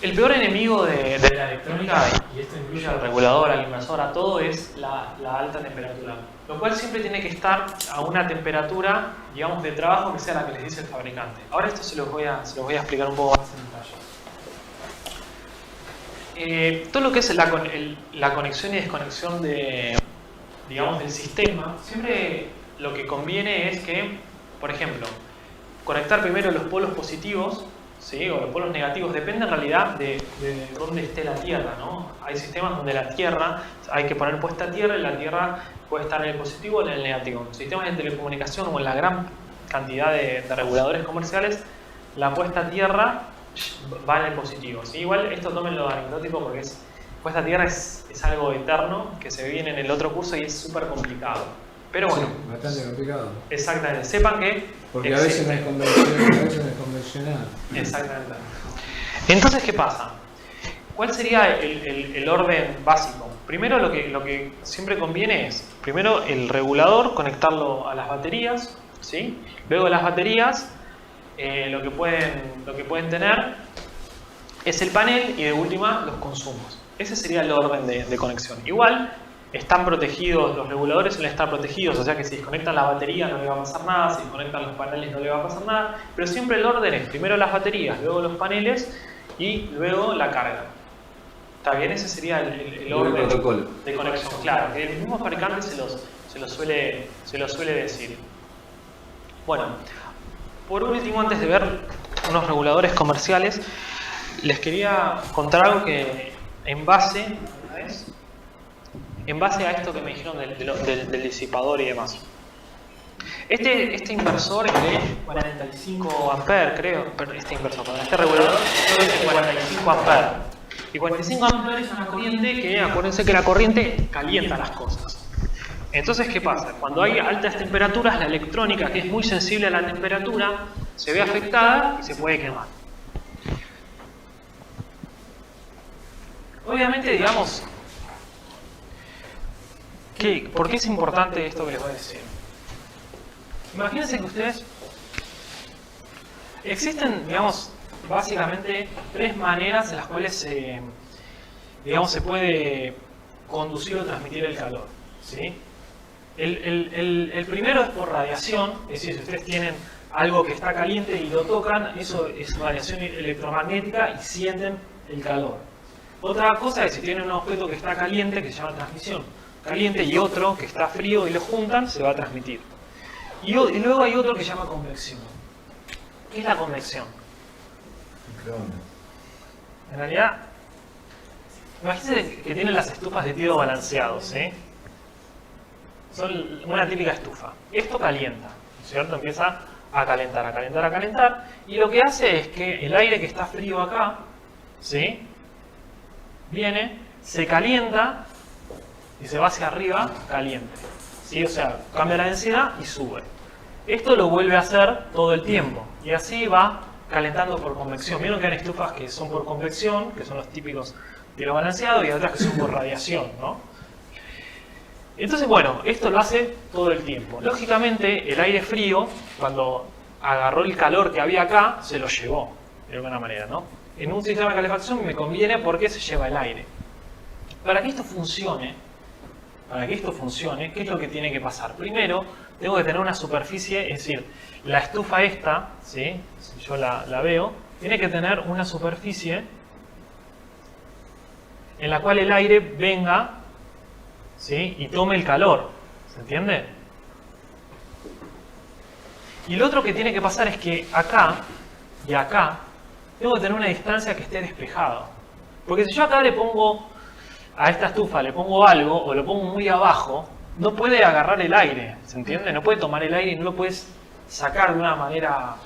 el peor enemigo de la electrónica, y esto incluye al regulador, al inversor, a todo, es la alta temperatura. Lo cual siempre tiene que estar a una temperatura, digamos, de trabajo que sea la que les dice el fabricante. Ahora esto se los voy a explicar un poco más en detalle. Todo lo que es la conexión y desconexión digamos, del sistema, siempre lo que conviene es que, por ejemplo, conectar primero los polos positivos, ¿sí?, o los polos negativos. Depende en realidad de dónde esté la Tierra, ¿no? Hay sistemas donde la Tierra, hay que poner puesta a tierra, y la Tierra puede estar en el positivo o en el negativo. En sistemas de telecomunicación o en la gran cantidad de reguladores comerciales, la puesta a tierra va en el positivo, ¿sí? Igual esto tómenlo anecdótico porque puesta a tierra es algo eterno que se viene en el otro curso y es súper complicado. Pero bueno, sí, bastante complicado. Exactamente, sepan que porque a veces no es convencional, a veces no es convencional. Exactamente. Entonces, ¿qué pasa? ¿Cuál sería el orden básico? Primero, lo que siempre conviene es, primero el regulador, conectarlo a las baterías, ¿sí? Luego de las baterías, lo que pueden tener es el panel, y de última los consumos. Ese sería el orden de conexión. Igual están protegidos, los reguladores suelen estar protegidos, o sea que si desconectan la batería no le va a pasar nada, si desconectan los paneles no le va a pasar nada, pero siempre el orden es primero las baterías, luego los paneles y luego la carga. ¿Está bien? Ese sería el orden de conexión. Claro, que el mismo fabricante se lo suele decir. Bueno, por último, antes de ver unos reguladores comerciales, les quería contar algo que en base, en base a esto que me dijeron del disipador y demás. Este inversor es de 45 amperes, creo, este regulador es de 45 amperes. Y 45 amperes es una corriente que, acuérdense que la corriente calienta las cosas. Entonces, ¿qué pasa? Cuando hay altas temperaturas, la electrónica, que es muy sensible a la temperatura, se ve afectada y se puede quemar. Obviamente, digamos, ¿por qué es importante esto que les voy a decir? Imagínense que ustedes... Existen, digamos, básicamente 3 maneras en las cuales se puede conducir o transmitir el calor, ¿sí? El primero es por radiación, es decir, si ustedes tienen algo que está caliente y lo tocan, eso es radiación electromagnética y sienten el calor. Otra cosa es si tienen un objeto que está caliente, que se llama transmisión caliente, y otro que está frío y lo juntan, se va a transmitir. Y luego hay otro que se llama convección. ¿Qué es la convección? En realidad, imagínense que tienen las estufas de tiro balanceados, ¿sí? Son una típica estufa. Esto calienta, ¿cierto? Empieza a calentar, a calentar, a calentar. Y lo que hace es que el aire que está frío acá, ¿sí? Viene, se calienta y se va hacia arriba caliente, ¿sí? O sea, cambia la densidad y sube. Esto lo vuelve a hacer todo el tiempo. Y así va calentando por convección. Vieron que hay estufas que son por convección, que son los típicos tiro balanceado, y otras que son por radiación, ¿no? Entonces, bueno, esto lo hace todo el tiempo. Lógicamente, el aire frío, cuando agarró el calor que había acá, se lo llevó, de alguna manera, ¿no? En un sistema de calefacción me conviene porque se lleva el aire. Para que esto funcione, ¿qué es lo que tiene que pasar? Primero, tengo que tener una superficie, es decir, la estufa esta, ¿sí? Si yo la veo, tiene que tener una superficie en la cual el aire venga, ¿sí? Y tome el calor. ¿Se entiende? Y lo otro que tiene que pasar es que acá y acá tengo que tener una distancia que esté despejada. Porque si yo acá le pongo a esta estufa, le pongo algo o lo pongo muy abajo, no puede agarrar el aire, ¿se entiende? No puede tomar el aire y no lo puedes sacar de una manera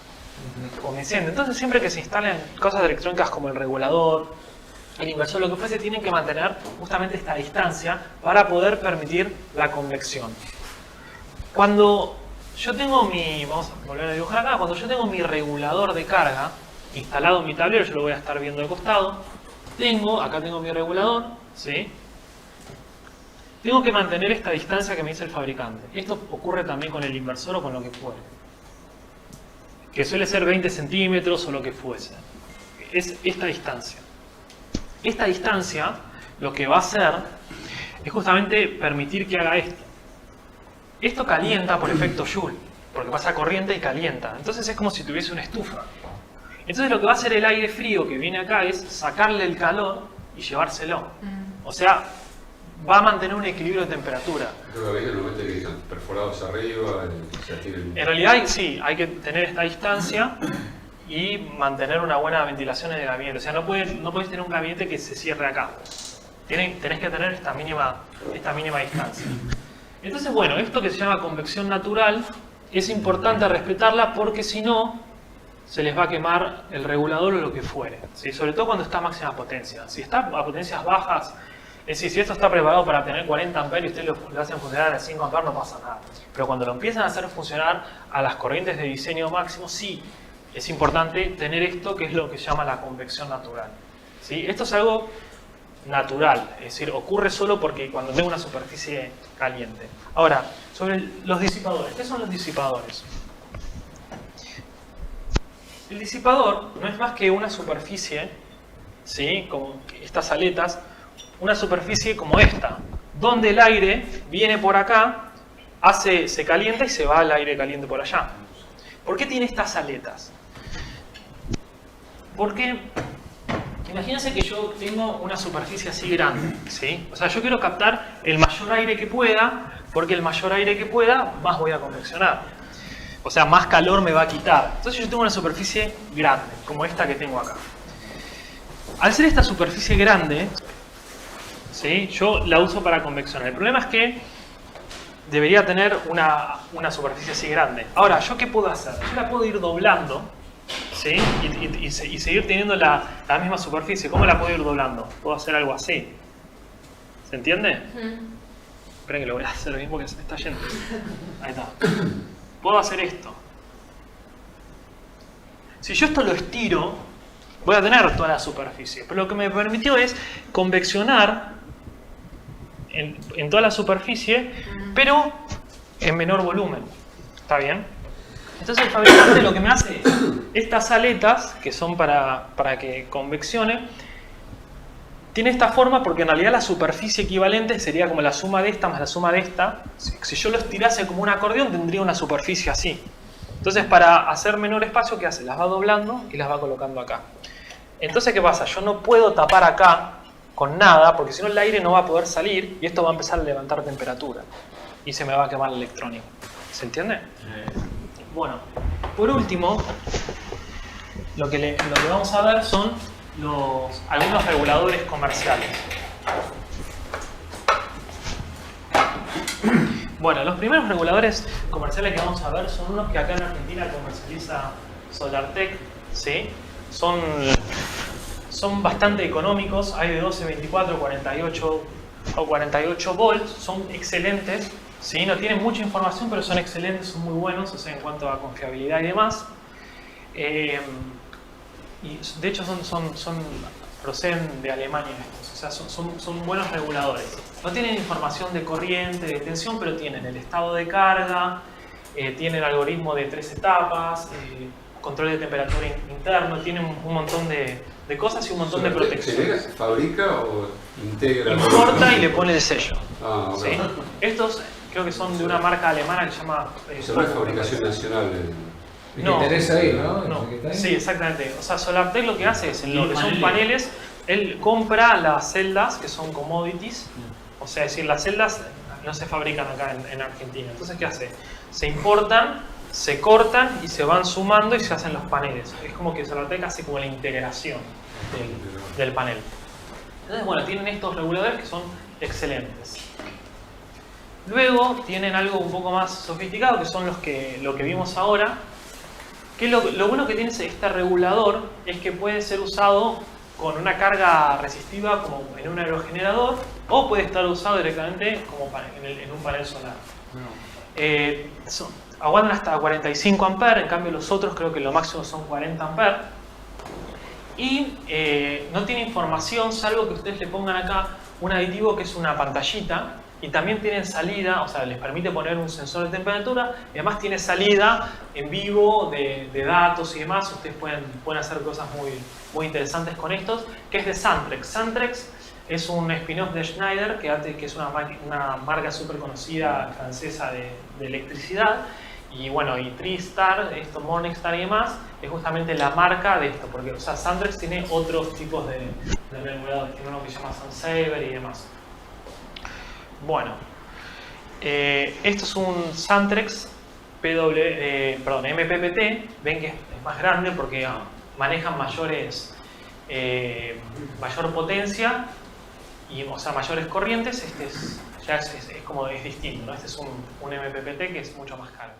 convincente. Entonces, siempre que se instalen cosas electrónicas como el regulador, el inversor, lo que fuese, tienen que mantener justamente esta distancia para poder permitir la convección. Cuando yo tengo vamos a volver a dibujar acá, cuando yo tengo mi regulador de carga instalado en mi tablero, yo lo voy a estar viendo de costado, acá tengo mi regulador, ¿sí? Tengo que mantener esta distancia que me dice el fabricante. Esto ocurre también con el inversor o con lo que fuere, que suele ser 20 centímetros o lo que fuese. Es esta distancia. Esta distancia lo que va a hacer es justamente permitir que haga esto. Esto calienta por efecto Joule, porque pasa corriente y calienta. Entonces es como si tuviese una estufa. Entonces lo que va a hacer el aire frío que viene acá es sacarle el calor y llevárselo. O sea, va a mantener un equilibrio de temperatura. Creo que a veces lo mete que están perforados arriba y se tira el... En realidad sí, hay que tener esta distancia y mantener una buena ventilación en el gabinete. O sea, no puedes tener un gabinete que se cierre acá. Tenés que tener esta mínima distancia. Entonces, bueno, esto que se llama convección natural es importante respetarla porque si no, se les va a quemar el regulador o lo que fuere, ¿sí? Sobre todo cuando está a máxima potencia. Si está a potencias bajas, es decir, si esto está preparado para tener 40 amperes y ustedes lo hacen funcionar a 5 amperes, no pasa nada. Pero cuando lo empiezan a hacer funcionar a las corrientes de diseño máximo, sí, es importante tener esto que es lo que se llama la convección natural, ¿sí? Esto es algo natural, es decir, ocurre solo porque cuando tengo una superficie caliente. Ahora, sobre los disipadores. ¿Qué son los disipadores? El disipador no es más que una superficie, ¿sí? Como estas aletas, una superficie como esta, donde el aire viene por acá, se calienta y se va al aire caliente por allá. ¿Por qué tiene estas aletas? Porque imagínense que yo tengo una superficie así grande, ¿sí? O sea, yo quiero captar el mayor aire que pueda, porque el mayor aire que pueda, más voy a conveccionar. O sea, más calor me va a quitar. Entonces yo tengo una superficie grande, como esta que tengo acá. Al ser esta superficie grande, ¿sí? Yo la uso para conveccionar. El problema es que debería tener una superficie así grande. Ahora, ¿yo qué puedo hacer? Yo la puedo ir doblando, ¿sí? Y seguir teniendo la misma superficie. ¿Cómo la puedo ir doblando? Puedo hacer algo así. ¿Se entiende? Esperen que lo voy a hacer bien porque se me está yendo. Ahí está. Puedo hacer esto. Si yo esto lo estiro, voy a tener toda la superficie. Pero lo que me permitió es conveccionar en toda la superficie, pero en menor volumen. ¿Está bien? Entonces el fabricante lo que me hace es estas aletas, que son para que conveccione, tiene esta forma porque en realidad la superficie equivalente sería como la suma de esta más la suma de esta. Si yo lo estirase como un acordeón, tendría una superficie así. Entonces, para hacer menor espacio, ¿qué hace? Las va doblando y las va colocando acá. Entonces, ¿qué pasa? Yo no puedo tapar acá con nada, porque si no el aire no va a poder salir y esto va a empezar a levantar temperatura. Y se me va a quemar el electrónico. ¿Se entiende? Bueno, por último, lo que vamos a ver son algunos reguladores comerciales. Bueno, los primeros reguladores comerciales que vamos a ver son unos que acá en Argentina comercializa SolarTech, ¿sí? Son bastante económicos, hay de 12, 24, 48 o 48 volts, son excelentes, ¿sí? No tienen mucha información, pero son excelentes, son muy buenos, o sea, en cuanto a confiabilidad y demás. Y de hecho proceden de Alemania estos, o sea, son buenos reguladores. No tienen información de corriente, de tensión, pero tienen el estado de carga, tienen algoritmo de 3 etapas, control de temperatura interno, tienen un montón de cosas y un montón de protecciones. ¿Se fabrica o integra? Importa y le pone el sello. Ah, ok. ¿Sí? Estos creo que son de una marca alemana que se llama... Eso no es fabricación nacional. El que interesa ahí, ¿no? No. El que está ahí. Sí, exactamente. O sea, SolarTech lo que hace es, en lo que son paneles, él compra las celdas, que son commodities. O sea, es decir, las celdas no se fabrican acá en Argentina. Entonces, ¿qué hace? Se importan, se cortan y se van sumando y se hacen los paneles. Es como que SolarTech hace como la integración del panel. Entonces, bueno, tienen estos reguladores que son excelentes. Luego tienen algo un poco más sofisticado, que son lo que vimos ahora. Que lo bueno que tiene este regulador es que puede ser usado con una carga resistiva como en un aerogenerador, o puede estar usado directamente como en un panel solar. Aguantan hasta 45 amperes, en cambio los otros creo que lo máximo son 40 amperes. Y no tiene información, salvo que ustedes le pongan acá un aditivo que es una pantallita. Y también tienen salida, o sea, les permite poner un sensor de temperatura. Y además tiene salida en vivo de datos y demás. Ustedes pueden hacer cosas muy interesantes con estos. Que es de Santrex. Santrex es un spin-off de Schneider, que es una marca súper conocida francesa de electricidad. Y bueno, y TriStar, Morningstar y demás, es justamente la marca de esto. Porque, o sea, Santrex tiene otros tipos de reguladores. Tiene uno que se llama SunSaver y demás. Bueno, esto es un Santrex MPPT. Ven que es más grande porque manejan mayor potencia y, o sea, mayores corrientes. Este es distinto, ¿no? Este es un MPPT que es mucho más caro.